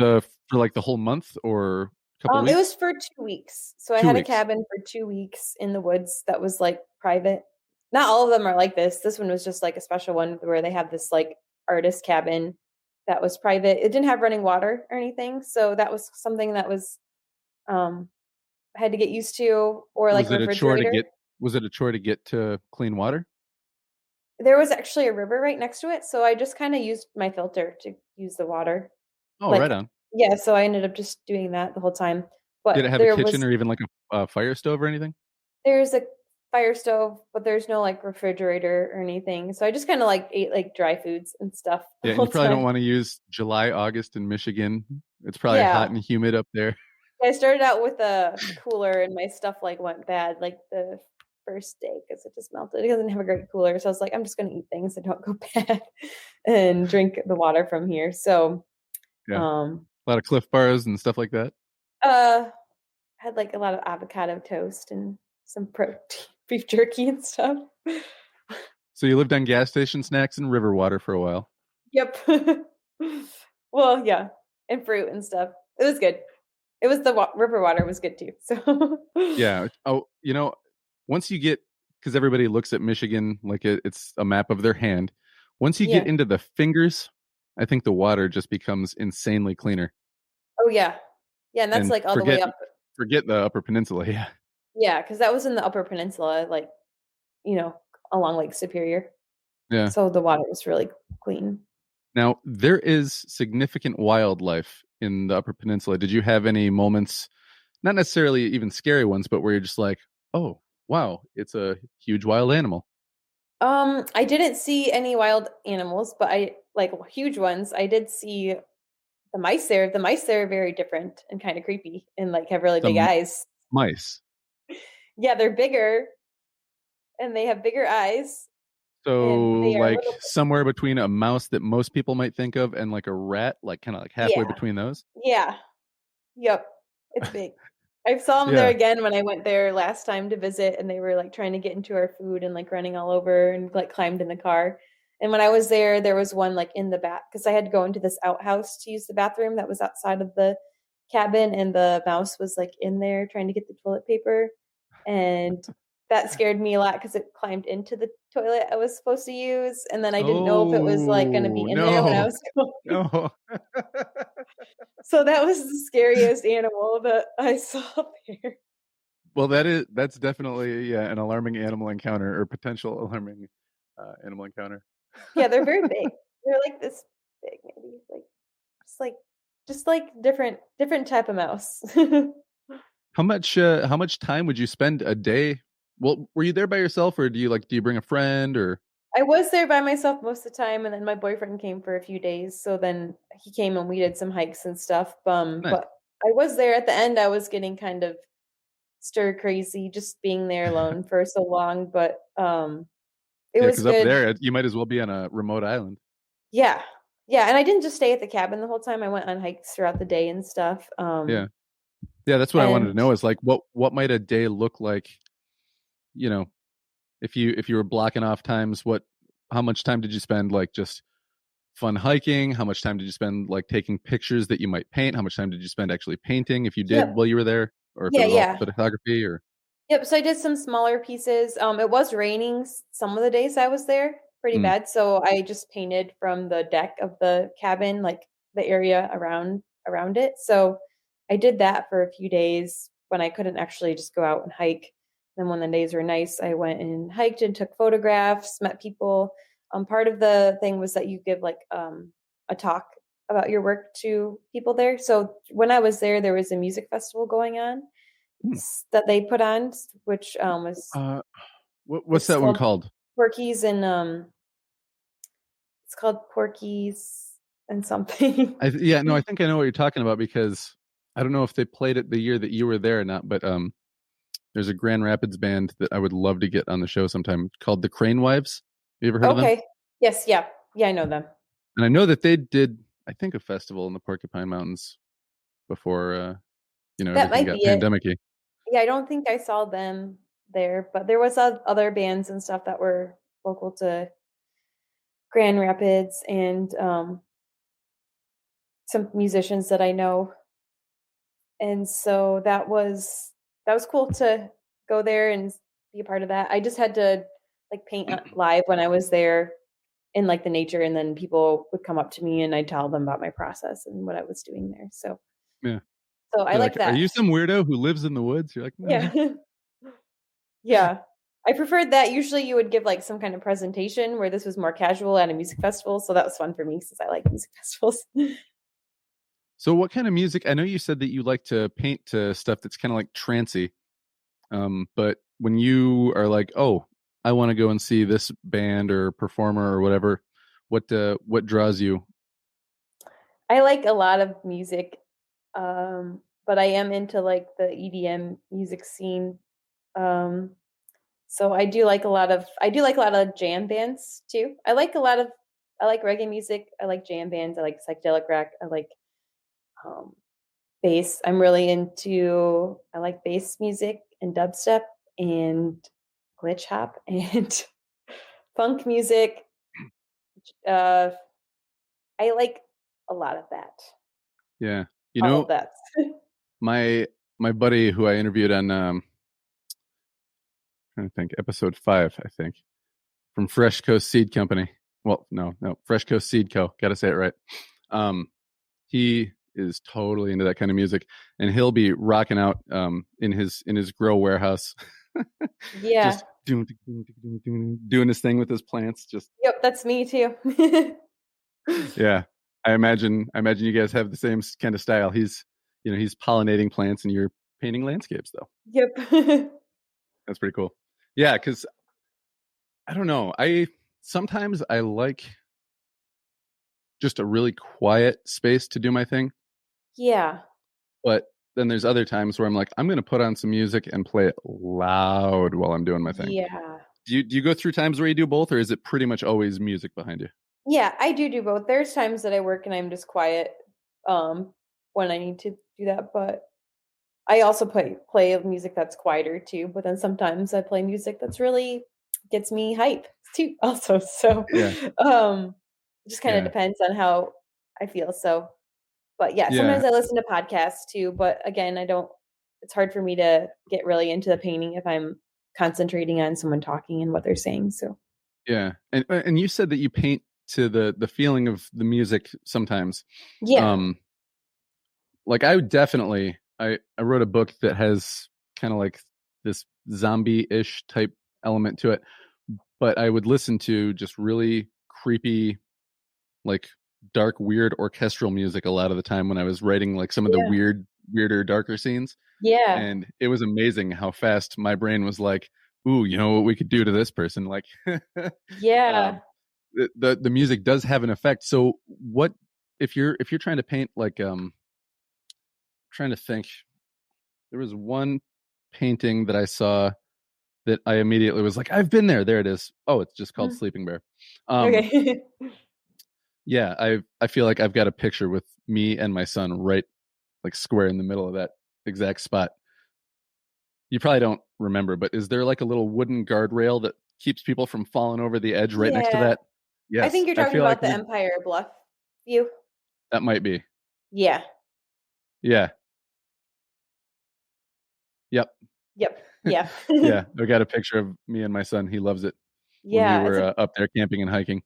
like the whole month or couple
it was
weeks?
for 2 weeks. So I
2
had a
weeks.
cabin for 2 weeks in the woods that was, like, private. Not all of them are like this. This one was just, like, a special one where they have this, like, artist cabin that was private. It didn't have running water or anything, so that was something that was, um, I had to get used to, or, like,
Was
a
it a chore to
refrigerator.
get was it a chore to get to clean water?
There was actually a river right next to it, so I just kinda used my filter to use the water.
Oh, right
Like,
on.
yeah, so I ended up just doing that the whole time.
Did it
But
have a kitchen or even like a fire stove or anything?
there's a fire stove, but there's no, like, refrigerator or anything, so I just kinda, like, ate, like, dry foods and stuff the
Yeah, and
whole
you probably don't
time.
wanna use July, August in Michigan. It's probably hot
Yeah.
and humid up there.
I started out with a cooler and my stuff, like, went bad, like, the first day because it just melted. It doesn't have a great cooler, so I was like, "I'm just gonna eat things that don't go bad and drink the water from here." So,
Yeah.
um,
A lot of Cliff Bars and stuff like that.
uh, had, like, a lot of avocado toast and some protein beef jerky and stuff.
So you lived on gas station snacks and river water for a while.
Yep. Well, yeah, and fruit and stuff. It was good. It was the river water was good too, so.
Yeah. Oh, once you get, because everybody looks at Michigan like it's a map of their hand. Once you get
Yeah.
into the fingers, I think the water just becomes insanely cleaner.
Oh, yeah. Yeah, and that's,
And
like, all the way
forget
up.
forget the Upper Peninsula. Yeah.
Yeah, because that was in the Upper Peninsula, like, you know, along Lake Superior,
Yeah.
so the water was really clean.
Now, there is significant wildlife in the Upper Peninsula. Did you have any moments, not necessarily even scary ones, but where you're just like, oh, wow, it's a huge wild animal?
I didn't see any wild animals, but I like, huge ones. I did see the mice there. The mice there are very different and kinda creepy and, like, have really big
Some
eyes.
mice.
Yeah, they're bigger, and they have bigger eyes, and
So,
they are a
like
little.
somewhere between a mouse that most people might think of and like a rat, like kind of like halfway
Yeah,
between those.
yeah, yep, it's big. I saw them there
Yeah.
again when I went there last time to visit, and they were, like, trying to get into our food and, like, running all over and, like, climbed in the car, And when I was there was one like in the bath because I had to go into this outhouse to use the bathroom that was outside of the cabin, and the mouse was like in there trying to get the toilet paper. And that scared me a lot because it climbed into the toilet I was supposed to use. And then I didn't know if it was like going to
Oh,
be in there when I
no.
was going.
No.
So that was the scariest animal that I saw there.
Well, that's definitely, yeah, an alarming animal encounter or potential alarming animal encounter.
Yeah, they're very big. They're like this big, maybe like just like different type of mouse.
How much time would you spend a day? Well, were you there by yourself, or do you bring a friend, or
I was there by myself most of the time, and then my boyfriend came for a few days. So then he came and we did some hikes and stuff.
nice?
But I was there at the end. I was getting kind of stir crazy just being there alone for so long. But it
Yeah,
was
because up
good.
there you might as well be on a remote island.
Yeah, yeah. And I didn't just stay at the cabin the whole time. I went on hikes throughout the day and stuff.
Yeah, yeah. That's what I wanted to
And
know is like what might a day look like? You know, if you were blocking off times, what how much time did you spend like just fun hiking? How much time did you spend like taking pictures that you might paint? How much time did you spend actually painting if you did
yep,
while you were there, or if it
yeah,
was all
yeah.
photography or
Yep, so I did some smaller pieces. It was raining some of the days I was there pretty
mm,
bad, so I just painted from the deck of the cabin, like the area around it. So I did that for a few days when I couldn't actually just go out and hike. Then when the days were nice, I went and hiked and took photographs, met people. Part of the thing was that you give like a talk about your work to people there. So when I was there was a music festival going on
mm.
that they put on, which was
Uh, what's
it's
that one
called
called?
Porky's and it's called Porky's and something.
Yeah, no, I think I know what you're talking about because I don't know if they played it the year that you were there or not, but there's a Grand Rapids band that I would love to get on the show sometime called the Crane Wives. You ever heard of them?
Okay. Yes, yeah. Yeah, I know them.
And I know that they did, I think, a festival in the Porcupine Mountains before,
That
everything
might
got
be it.
pandemic-y.
Yeah, I don't think I saw them there, but there was other bands and stuff that were local to Grand Rapids and some musicians that I know. And so that was cool to go there and be a part of that. I just had to like paint live when I was there in like the nature, and then people would come up to me and I'd tell them about my process and what I was doing there.
Yeah.
So I
They're
like
like, "Are
that.
you some weirdo who lives in the woods?" You're like, "No."
Yeah. Yeah. I preferred that. Usually you would give like some kind of presentation where this was more casual at a music festival. So that was fun for me since I like music festivals.
So what kind of music? I know you said that you like to paint to stuff that's kind of like trancy. But when you are like, "Oh, I want to go and see this band or performer or whatever," what draws you?
I like a lot of music, but I am into like the EDM music scene. Um, so I do like a lot of jam bands too. I like reggae music. I like jam bands. I like psychedelic rock. I like um, bass. I like bass music and dubstep and glitch hop and funk music. Uh, I like a lot of that.
Yeah. You
All of
know,
that.
my my buddy who I interviewed on trying to think, episode 5, I think, from Fresh Coast Seed Company. Well, no, Fresh Coast Seed Co. Got to say it right. Um, he is totally into that kind of music, and he'll be rocking out in his grow warehouse,
Yeah.
just doing his thing with his plants. Just
Yep, that's me too.
yeah, I imagine you guys have the same kind of style. He's pollinating plants, and you're painting landscapes, though.
Yep.
That's pretty cool. Yeah, because I don't know. I sometimes I like just a really quiet space to do my thing.
Yeah.
But then there's other times where I'm like, I'm going to put on some music and play it loud while I'm doing my thing.
Yeah.
Do you go through times where you do both, or is it pretty much always music behind you?
Yeah, I do both. There's times that I work and I'm just quiet um when I need to do that, but I also play music that's quieter too, but then sometimes I play music that's really gets me hype too also. So
Yeah.
it just kind of
Yeah.
depends on how I feel. So, but yeah,
Yeah.
sometimes I listen to podcasts too, but again, it's hard for me to get really into the painting if I'm concentrating on someone talking and what they're saying. So,
Yeah. And you said that you paint to the feeling of the music sometimes.
yeah.
Um like I would definitely I wrote a book that has kind of like this zombie-ish type element to it, but I would listen to just really creepy, like dark, weird orchestral music a lot of the time when I was writing like some of the
Yeah.
weirder, darker scenes.
Yeah.
And it was amazing how fast my brain was like, ooh, you know what we could do to this person? Like
Yeah.
um the music does have an effect. So what if you're trying to paint like trying to think, there was one painting that I saw that I immediately was like, I've been there. There it is. Oh, it's just called
Mm.
Sleeping Bear. Um,
Okay.
yeah, I feel like I've got a picture with me and my son right like square in the middle of that exact spot. You probably don't remember, but is there like a little wooden guardrail that keeps people from falling over the edge right next to
Yeah.
that?
I
Yes,
think you're
I
talking
feel like
about the Empire Bluff view.
that might be.
Yeah.
Yeah. Yep.
Yep. Yeah.
Yeah. I got a picture of me and my son. He loves it when we
Yeah. It's
were
a
up there camping and hiking.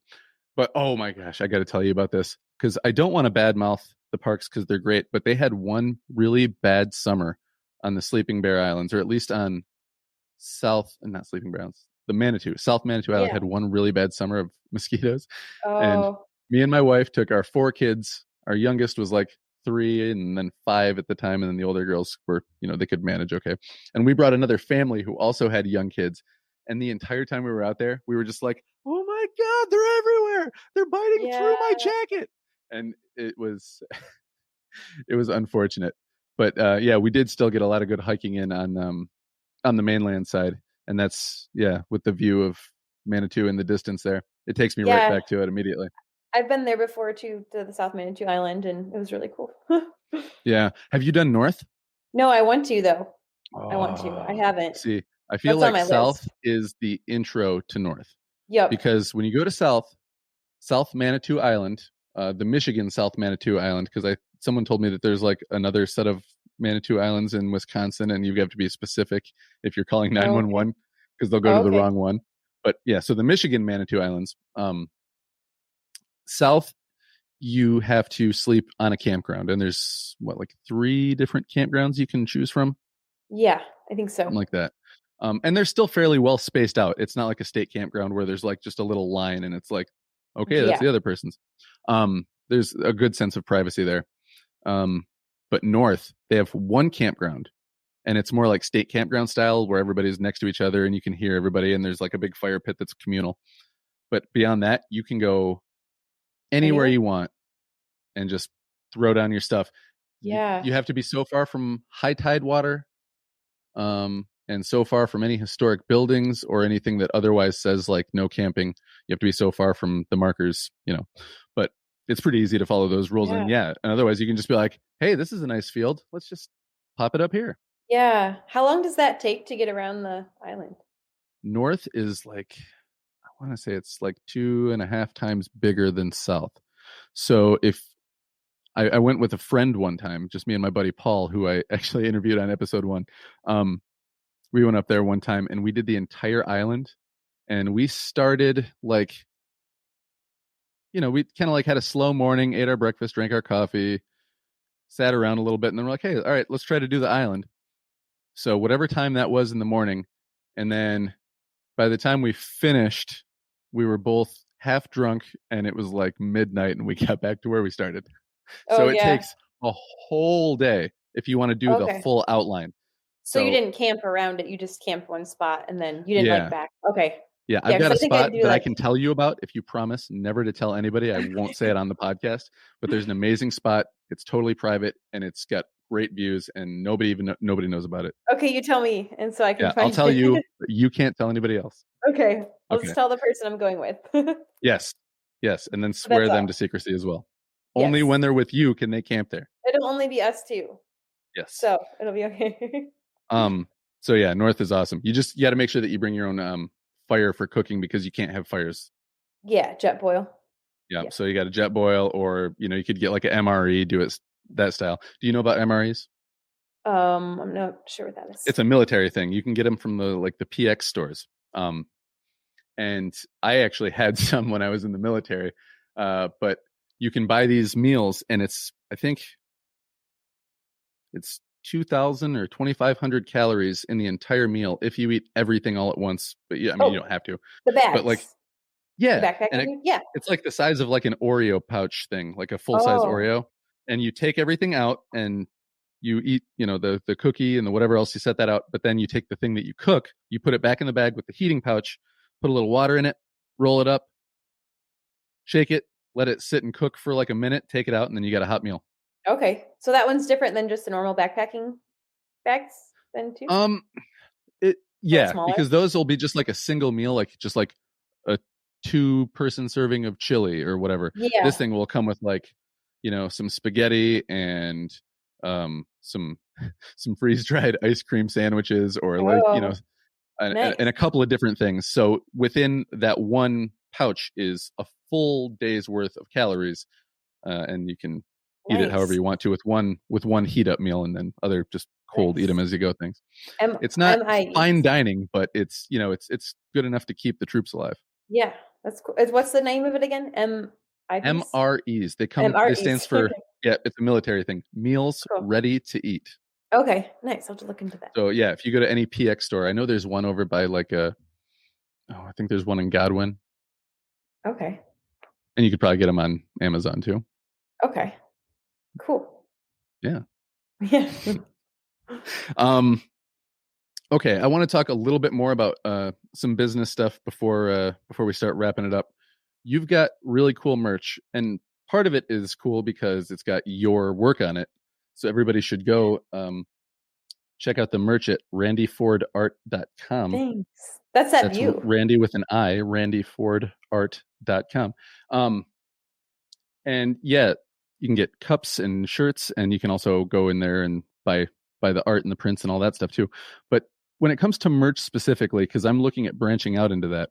But oh my gosh, I got to tell you about this because I don't want to badmouth the parks because they're great, but they had one really bad summer on the Sleeping Bear Islands, or at least on South, and not Sleeping Bear Islands, the Manitou, South Manitou Island
yeah.
had one really bad summer of mosquitoes. And
Oh,
me and my wife took our 4 kids. Our youngest was like 3 and then 5 at the time. And then the older girls were, they could manage okay. And we brought another family who also had young kids. And the entire time we were out there, we were just like, oh my God, they're everywhere. They're biting
yeah.
through my jacket. And it was unfortunate. But yeah, we did still get a lot of good hiking in on the mainland side. And that's, yeah, with the view of Manitou in the distance there. It takes me right
Yeah.
back to it immediately.
I've been there before too, to the South Manitou Island, and it was really cool.
Yeah. Have you done north?
No, I want to though. I want to. I
Oh,
haven't.
see, I feel
That's on
like
my
south
list.
is the intro to north
Yep.
because when you go to South Manitou Island, the Michigan South Manitou Island, because I someone told me that there's like another set of Manitou Islands in Wisconsin, and you have to be specific if you're calling
Oh, okay.
911 because they'll go
Oh,
to the
okay.
wrong one. But yeah, so the Michigan Manitou Islands, south, you have to sleep on a campground, and there's what like 3 different campgrounds you can choose from,
Yeah, I think so.
something like that. And they're still fairly well spaced out. It's not like a state campground where there's like just a little line and it's like, okay, that's
Yeah.
the other person's. There's a good sense of privacy there. But north, they have one campground, and it's more like state campground style where everybody's next to each other and you can hear everybody, and there's like a big fire pit that's communal. But beyond that, you can go anywhere
Anywhere?
you want and just throw down your stuff.
Yeah.
You have to be so far from high tide water, and so far from any historic buildings or anything that otherwise says like no camping. You have to be so far from the markers. But it's pretty easy to follow those rules.
Yeah.
And yeah, and otherwise you can just be like, hey, this is a nice field. Let's just pop it up here.
Yeah. How long does that take to get around the island?
North is like, I want to say it's like 2.5 times bigger than south. So if I went with a friend one time, just me and my buddy Paul, who I actually interviewed on episode 1. We went up there one time and we did the entire island, and we started like, we kind of like had a slow morning, ate our breakfast, drank our coffee, sat around a little bit, and then we're like, hey, all right, let's try to do the island. So whatever time that was in the morning, and then by the time we finished, we were both half drunk, and it was like midnight, and we got back to where we started.
Oh,
So it
yeah.
takes a whole day if you want to do the
Okay.
full outline.
So you
So
didn't camp around it, you just camped one spot and then you didn't like
yeah,
back. Okay.
yeah,
Yeah,
I've got
because
a
I think I'd
spot
do
that I
like
can tell you about if you promise never to tell anybody. I won't say it on the podcast, but there's an amazing spot. It's totally private and it's got great views, and nobody knows about it.
okay, you tell me, and so I can
Yeah, I'll
find
tell you,
it.
but you can't tell anybody else.
Okay. I'll just
Okay.
tell the person I'm going with.
Yes. Yes, and then
That's
swear them
all.
to secrecy as well. Only
Yes.
when they're with you can they camp there.
It'll only be us two.
Yes.
So it'll be okay.
Um so yeah, North is awesome. You got to make sure that you bring your own fire for cooking because you can't have fires.
Yeah, jet boil.
Yeah.
Yeah.
So you got a jet boil, or you could get like an MRE, do it that style. Do you know about MREs?
I'm not sure what that is.
It's a military thing. You can get them from the PX stores. And I actually had some when I was in the military. But you can buy these meals, and I think it's 2,000 or 2,500 calories in the entire meal if you eat everything all at once. But yeah, I mean, you don't
Oh,
have to.
the
But like,
bags. The
yeah,
backpack,
and
I mean? Yeah.
it's like the size of like an Oreo pouch thing, like a full size
Oh,
Oreo. And you take everything out and you eat, the cookie and the whatever else, you set that out. But then you take the thing that you cook, you put it back in the bag with the heating pouch, put a little water in it, roll it up, shake it, let it sit and cook for like a minute, take it out, and then you got a hot meal.
okay. So that one's different than just the normal backpacking bags then too?
Um,
A little
yeah,
smaller?
because those will be just like a single meal, like just like a 2-person serving of chili or whatever. This
Yeah.
thing will come with like, some spaghetti and some some freeze dried ice cream sandwiches, or like,
Oh,
and
nice.
a couple of different things. So within that one pouch is a full day's worth of calories, and you can eat it however
Nice.
you want to with one heat up meal, and then other just cold eat them
Nice.
as you go things.
M
It's not fine
MIEs.
dining, but it's good enough to keep the troops alive.
Yeah, that's cool. What's the name of it again? MIPs?
MREs. They stands
MREs.
for, yeah, it's a military thing. Meals
Cool.
ready to eat.
Okay, nice. I'll have to look into that.
So yeah, if you go to any PX store, I know there's one over by I think there's one in Godwin,
Okay.
and you could probably get them on Amazon too.
Okay. Cool.
Yeah.
Yeah.
Um. Okay, I want to talk a little bit more about some business stuff before we start wrapping it up. You've got really cool merch, and part of it is cool because it's got your work on it. So everybody should go check out the merch at randyfordart.com.
Thanks. That's that
That's
view.
Randy with an I, randyfordart.com. And yeah, you can get cups and shirts, and you can also go in there and buy the art and the prints and all that stuff too. But when it comes to merch specifically, because I'm looking at branching out into that,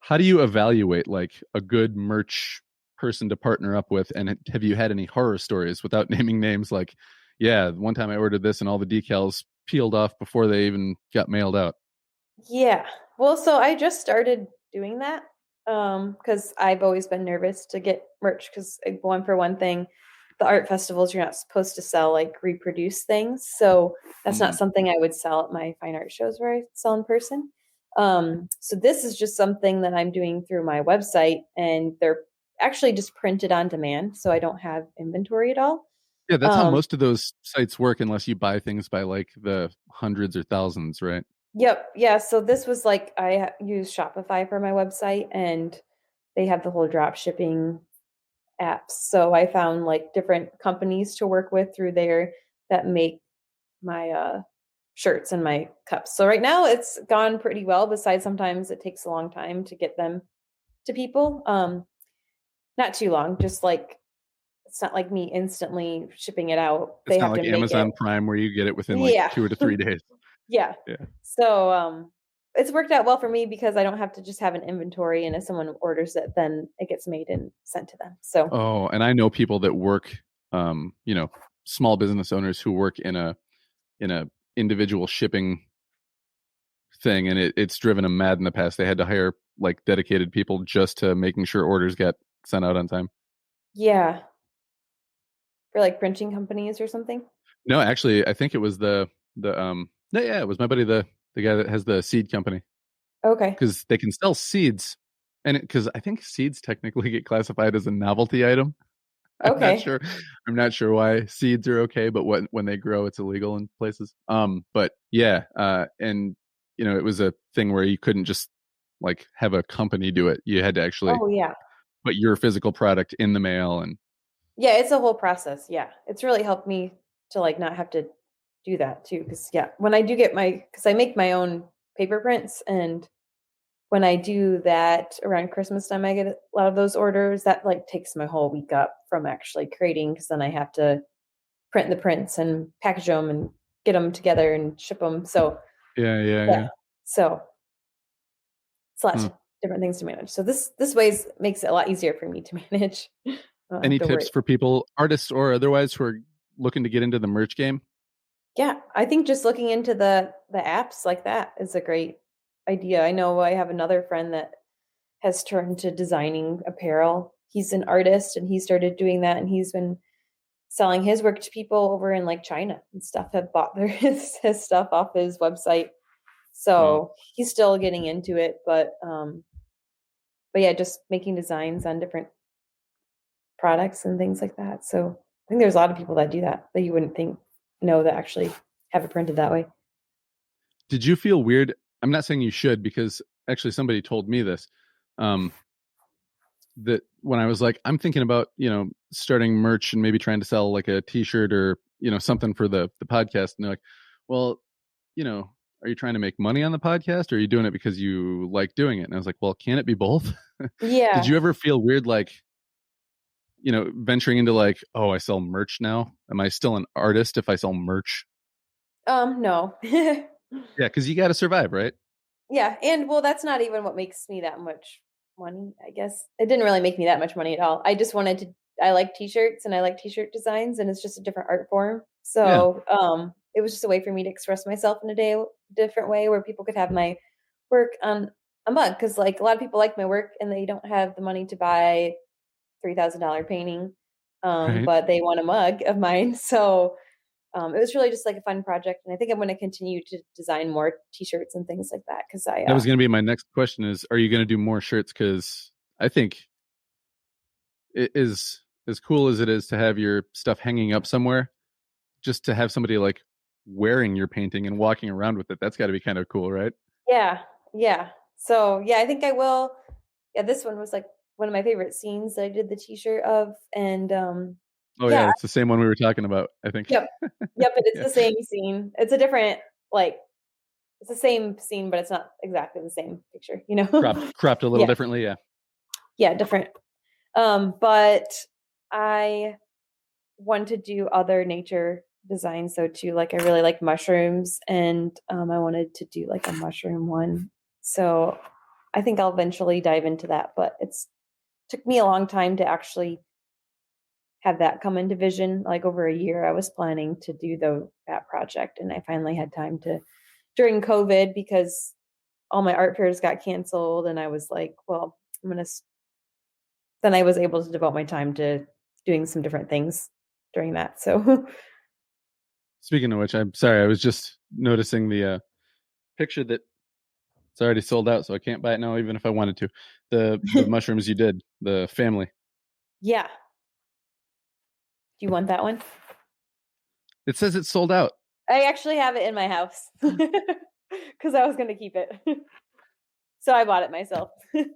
how do you evaluate like a good merch person to partner up with? And have you had any horror stories, without naming names, like, yeah, one time I ordered this and all the decals peeled off before they even got mailed out?
Yeah. Well, so I just started doing that because I've always been nervous to get merch because one for one thing, the art festivals you're not supposed to sell like reproduce things, so that's not
Mhm.
something I would sell at my fine art shows where I sell in person. So this is just something that I'm doing through my website, and they're actually just printed on demand, so I don't have inventory at all.
Yeah, that's how
Um,
most of those sites work, unless you buy things by like the hundreds or thousands, right?
Yep. Yeah. So this was like use Shopify for my website, and they have the whole drop shipping apps. So I found like different companies to work with through there that make my shirts and my cups. So right now it's gone pretty well. Besides, sometimes it takes a long time to get them to people. Not too long. Just like it's not like me instantly shipping it out.
It's
They
not
have to
like
make it.
Amazon Prime where you get it within like
Yeah.
2 to 3 days.
Yeah.
Yeah.
So, it's worked out well for me because I don't have to just have an inventory, and if someone orders it, then it gets made and sent to them. So,
Oh, and I know people that work, small business owners who work in a individual shipping thing, and it's driven them mad in the past. They had to hire like dedicated people just to making sure orders got sent out on time.
yeah, for like printing companies or something.
No, actually, I think it was the no, yeah, it was my buddy, the guy that has the seed company,
Okay.
because they can sell seeds, and because I think seeds technically get classified as a novelty item. I'm not
Okay.
sure. I'm not sure why seeds are okay, but when they grow, it's illegal in places. But yeah, and it was a thing where you couldn't just like have a company do it. You had to actually
Oh, yeah.
put your physical product in the mail, and
Yeah, it's a whole process. Yeah. It's really helped me to like not have to do that too. Cause yeah, when I do get cause I make my own paper prints, and when I do that around Christmas time, I get a lot of those orders. That like takes my whole week up from actually creating, because then I have to print the prints and package them and get them together and ship them. So
yeah, yeah,
yeah,
yeah.
so It's lots
Hmm.
of different things to manage. So this ways makes it a lot easier for me to manage. I don't have
Any
to worry.
tips for people, artists or otherwise, who are looking to get into the merch game?
Yeah, I think just looking into the apps like that is a great idea. I know I have another friend that has turned to designing apparel. He's an artist and he started doing that, and he's been selling his work to people over in like China and stuff, have bought his stuff off his website.
Wow.
So he's still getting into it, but yeah, just making designs on different products and things like that. So I think there's a lot of people that do that you wouldn't think know that actually have it printed that way.
Did you feel weird? I'm not saying you should, because actually somebody told me this. Um, that when I was like, I'm thinking about, starting merch and maybe trying to sell like a t-shirt or, something for the podcast. And they're like, well, are you trying to make money on the podcast, or are you doing it because you like doing it? And I was like, well, can it be both? Did
Yeah.
you ever feel weird, like, venturing into like, oh, I sell merch now? Am I still an artist if I sell merch?
No.
Yeah, because you got to survive, right?
Yeah, and well, that's not even what makes me that much money, I guess. It didn't really make me that much money at all. I just wanted to I like t-shirts and I like t-shirt designs, and it's just a different art form.
Yeah,
So, it was just a way for me to express myself in a different way where people could have my work on a mug, because like a lot of people like my work and they don't have the money to buy $3,000 painting,
right.
but they want a mug of mine. So it was really just like a fun project, and I think I'm going to continue to design more T-shirts and things like that because
That was going to be my next question: is, are you going to do more shirts? Because I think it is as cool as it is to have your stuff hanging up somewhere. Just to have somebody like wearing your painting and walking around with it, that's got to be kind of cool, right?
yeah, yeah. So yeah, I think I will. Yeah, this one was like one of my favorite scenes that I did the T-shirt of, and
Oh
yeah,
yeah, it's the same one we were talking about, I think.
yep, yep. And it's
Yeah,
the same scene. It's a different like it's the same scene, but it's not exactly the same picture.
cropped a little
Yeah,
differently. Yeah.
yeah, different. But I want to do other nature designs though too. Like I really like mushrooms, and I wanted to do like a mushroom one. So I think I'll eventually dive into that, but it's took me a long time to actually have that come into vision. Like over a year, I was planning to do that project, and I finally had time to during COVID because all my art fairs got canceled, and I was like, well, I'm gonna. Then I was able to devote my time to doing some different things during that. So
Speaking of which, I'm sorry, I was just noticing the picture that it's already sold out, so I can't buy it now, even if I wanted to. The mushrooms you did, the family.
yeah. Do you want that one?
It says it's sold out.
I actually have it in my house because I was going to keep it. So I bought it myself. But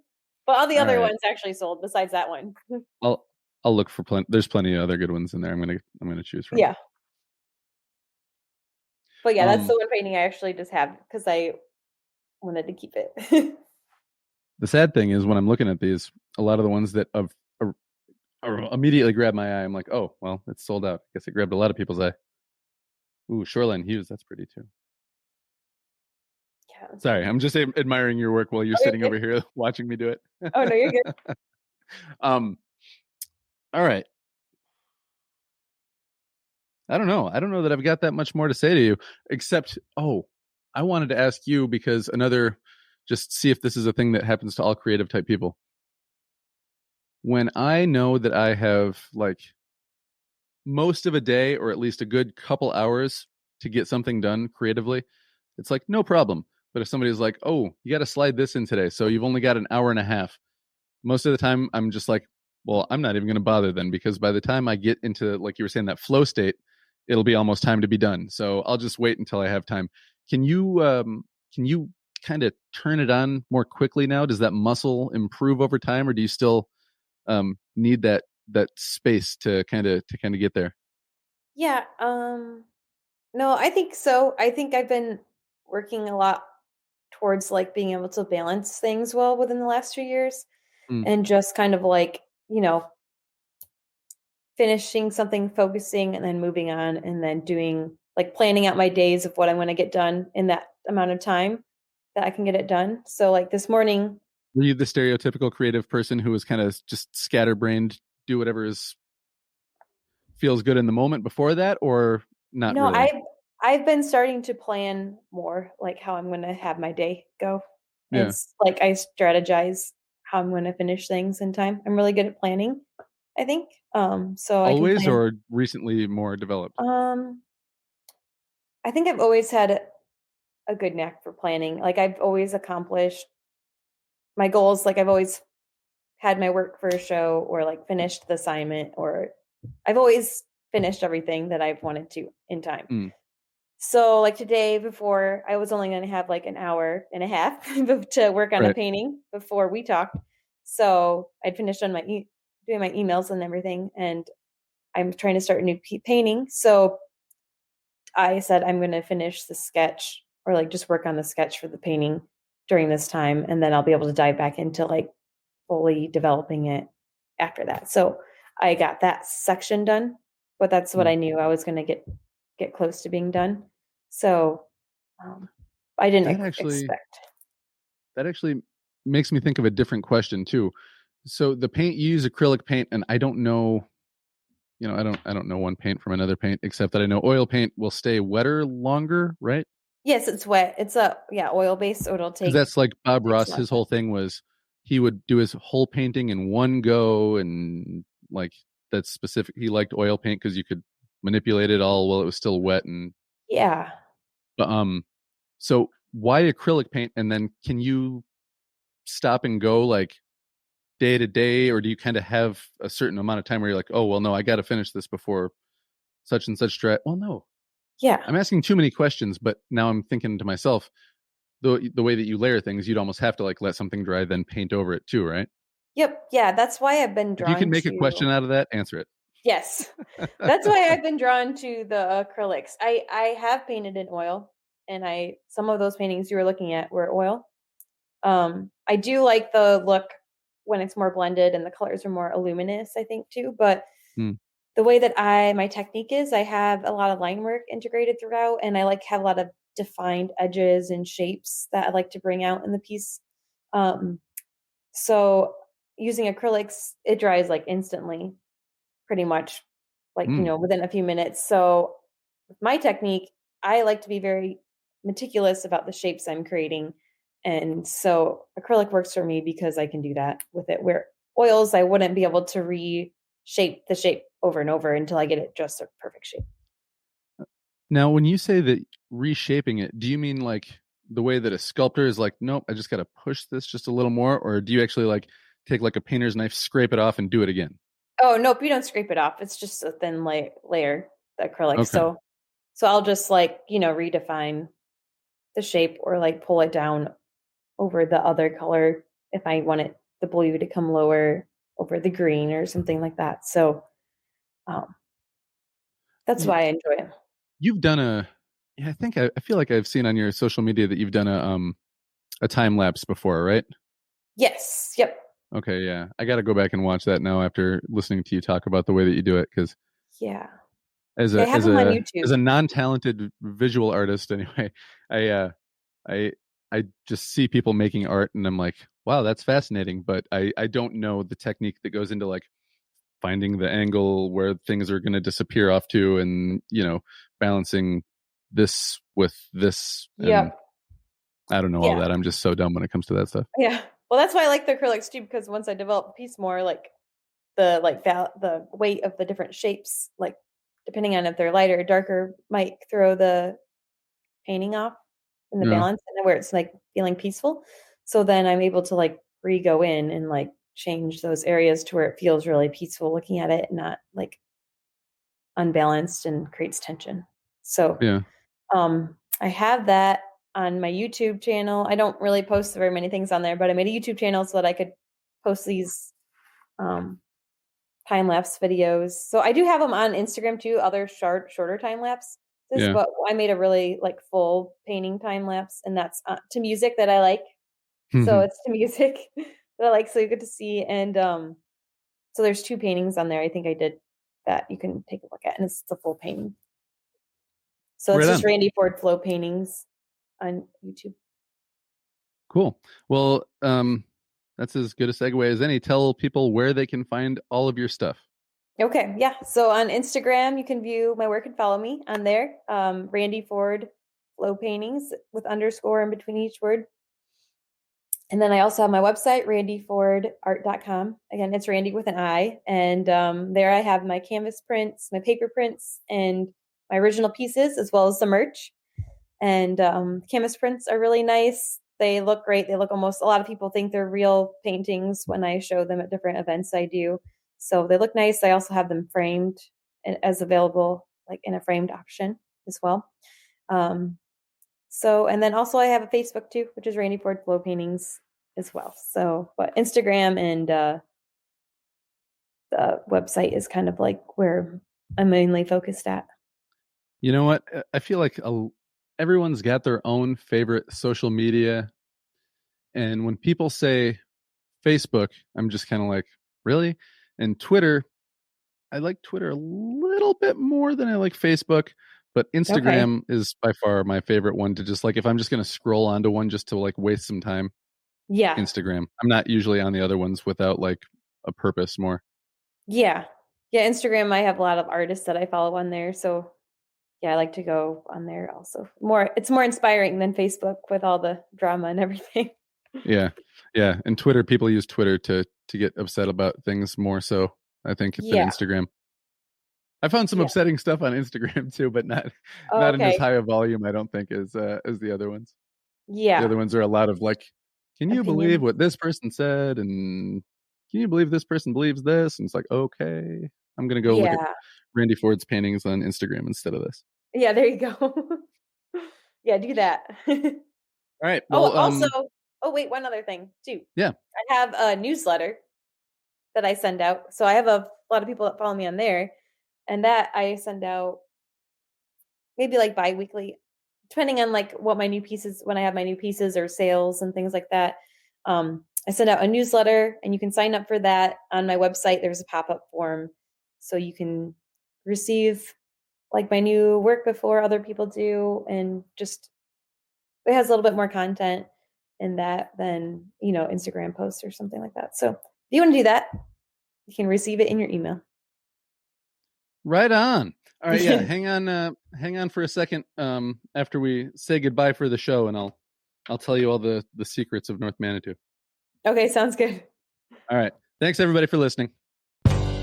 all the
All
other
right,
ones actually sold besides that one.
I'll I'll look for plenty. There's plenty of other good ones in there. I'm gonna choose from.
Yeah. But yeah, that's the
Um,
one painting I actually just have because I wanted to keep it.
the sad thing is when I'm looking at these, a lot of the ones that immediately grab my eye, I'm like, oh, well, it's sold out. I guess it grabbed a lot of people's eye. Ooh, Shoreline Hughes, that's pretty too.
Yeah.
Sorry, I'm just admiring your work while you're
Oh, you're
sitting
good.
over here watching me do
Oh, no, you're good.
it. um, all right. I don't know. I don't know that I've got that much more to say to you, except, oh, I wanted to ask you because just see if this is a thing that happens to all creative type people. When I know that I have like most of a day or at least a good couple hours to get something done creatively, it's like no problem. But if somebody's like, oh, you got to slide this in today, so you've only got an hour and a half, most of the time I'm just like, well, I'm not even going to bother then, because by the time I get into, like you were saying, that flow state, it'll be almost time to be done. So I'll just wait until I have time. Can you kind of turn it on more quickly now? Does that muscle improve over time, or do you still need that space to kind of get there?
Yeah. No, I think so. I think I've been working a lot towards like being able to balance things well within the last 2 years
Mm.
and just kind of like, finishing something, focusing, and then moving on, and then doing like planning out my days of what I want to get done in that amount of time. that I can get it done. So like this morning,
Were you the stereotypical creative person who was kind of just scatterbrained, do whatever feels good in the moment before that, or not
no,
really?
I've been starting to plan more like how I'm going to have my day go. And
Yeah.
it's like I strategize how I'm going to finish things in time. I'm really good at planning, I think. So I can
Always
plan.
or recently more developed?
Um, I think I've always had a good knack for planning. Like I've always accomplished my goals. Like I've always had my work for a show or like finished the assignment or I've always finished everything that I've wanted to in time.
Mm,
So like today before I was only going to have like an hour and a half to work on a
right.
painting before we talked. So I'd finished on doing my emails and everything and I'm trying to start a new painting. So I said I'm going to finish the sketch or like just work on the sketch for the painting during this time and then I'll be able to dive back into like fully developing it after that. So I got that section done, but that's what
Mm.
I knew I was going to get close to being done. So um, I didn't
That actually
expect.
that actually makes me think of a different question too. So the paint you use acrylic paint, and I don't know, I don't know one paint from another paint except that I know oil paint will stay wetter longer, right?
Yes, it's wet. It's a oil based, so it'll
Because
take
that's like Bob
takes a
Ross.
long
His
time.
whole thing was he would do his whole painting in one go, and like that's specific. He liked oil paint because you could manipulate it all while it was still wet. And
Yeah.
but, so why acrylic paint? And then can you stop and go like day to day, or do you kind of have a certain amount of time where you're like, oh well, no, I got to finish this before such and such dry? Well, no,
Yeah.
I'm asking too many questions, but now I'm thinking to myself, the way that you layer things, you'd almost have to like let something dry, then paint over it too, right?
Yep. Yeah, that's why I've been
If you can
drawn
make a question
to
out of that, answer it.
yes. That's why I've been drawn to the acrylics. I have painted in oil and I some of those paintings you were looking at were oil. I do like the look when it's more blended and the colors are more luminous, I think too, but
Hmm.
the way that my technique is, I have a lot of line work integrated throughout and I like have a lot of defined edges and shapes that I like to bring out in the piece. Um, so using acrylics, it dries like instantly, pretty much like,
Hmm.
within a few minutes. So with my technique, I like to be very meticulous about the shapes I'm creating. And so acrylic works for me because I can do that with it. Where oils, I wouldn't be able to reshape the shape over and over until I get it just a perfect shape.
Now, when you say that reshaping it, do you mean like the way that a sculptor is like, nope, I just got to push this just a little more, or do you actually like take like a painter's knife, scrape it off, and do it again?
Oh, nope, you don't scrape it off. It's just a thin layer, the acrylic.
Okay.
So I'll just like, redefine the shape or like pull it down over the other color if I want it the blue to come lower over the green or something like that. So um, that's
You,
why I enjoy it.
you've done yeah, I feel like I've seen on your social media that you've done a time lapse before, right?
Yes. Yep.
Okay, yeah. I got to go back and watch that now after listening to you talk about the way that you do it, because
Yeah.
as
I
a
have
as
them on
a
YouTube.
as a non-talented visual artist anyway, I I I just see people making art and I'm like, wow, that's fascinating, but I don't know the technique that goes into like finding the angle where things are going to disappear off to, and balancing this with this, and
Yep.
I don't know all
Yeah.
that. I'm just so dumb when it comes to that stuff.
Yeah. Well, that's why I like the acrylics too, because once I develop a piece more, like the weight of the different shapes, like depending on if they're lighter or darker, might throw the painting off in the
Yeah.
balance and where it's like feeling peaceful. So then I'm able to like go in and like change those areas to where it feels really peaceful looking at it, not like unbalanced and creates tension. So
Yeah.
I have that on my YouTube channel. I don't really post very many things on there, but I made a YouTube channel so that I could post these um time lapse videos. So I do have them on Instagram too, other shorter time lapses,
Yeah.
but I made a really like full painting time lapse and that's to music that I like. So it's to music that I like so you get to see and so there's two paintings on there I think I did that you can take a look at and it's the full painting. So it's
Right
just
on.
Randi Ford flow paintings on YouTube.
Cool. Well, that's as good a segue as any. Tell people where they can find all of your stuff.
Okay, yeah. So on Instagram, you can view my work and follow me on there. Randi Ford Flow Paintings with underscore in between each word. And then I also have my website, randifordart.com. Again, it's Randi with an I. And there I have my canvas prints, my paper prints, and my original pieces, as well as the merch. And canvas prints are really nice. They look great. They look almost, a lot of people think they're real paintings when I show them at different events I do. So they look nice. I also have them framed as available, like in a framed option as well. And then also I have a Facebook too, which is Randi Ford Flow Paintings as well. So, but Instagram and the website is kind of like where I'm mainly focused at.
You know what? I feel like everyone's got their own favorite social media. And when people say Facebook, I'm just kind of like, really? And Twitter, I like Twitter a little bit more than I like Facebook. But Instagram is by far my favorite one to just like, if I'm just going to scroll onto one just to like waste some time.
Yeah.
Instagram. I'm not usually on the other ones without like a purpose more.
Yeah. Yeah. Instagram, I have a lot of artists that I follow on there. So yeah, I like to go on there also. It's more inspiring than Facebook with all the drama and everything.
Yeah. Yeah. And Twitter, people use Twitter to get upset about things more so, I think, than Instagram. I found some upsetting stuff on Instagram too, but not in as high a volume, I don't think, as the other ones.
Yeah.
The other ones are a lot of like, can you believe what this person said? And can you believe this person believes this? And it's like, okay, I'm going to go look at Randi Ford's paintings on Instagram instead of this.
Yeah, there you go. Yeah, do that.
All right. Well,
wait, one other thing too.
Yeah.
I have a newsletter that I send out. So I have a lot of people that follow me on there, and that I send out maybe like bi-weekly, depending on like what my new pieces, when I have my new pieces or sales and things like that. I send out a newsletter, and you can sign up for that on my website. There's a pop-up form, so you can receive like my new work before other people do, and just it has a little bit more content in that than, Instagram posts or something like that. So if you want to do that, you can receive it in your email.
Right on. All right. Yeah. hang on for a second. After we say goodbye for the show, and I'll tell you all the secrets of North Manitou.
Okay. Sounds good.
All right. Thanks everybody for listening.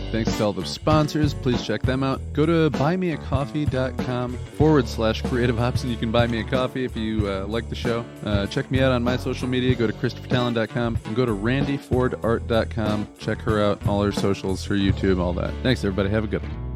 Thanks to all the sponsors. Please check them out. Go to buymeacoffee.com/creative hops and you can buy me a coffee if you like the show. Check me out on my social media. Go to christophertalon.com and go to randifordart.com. Check her out, all her socials, her YouTube, all that. Thanks, everybody. Have a good one.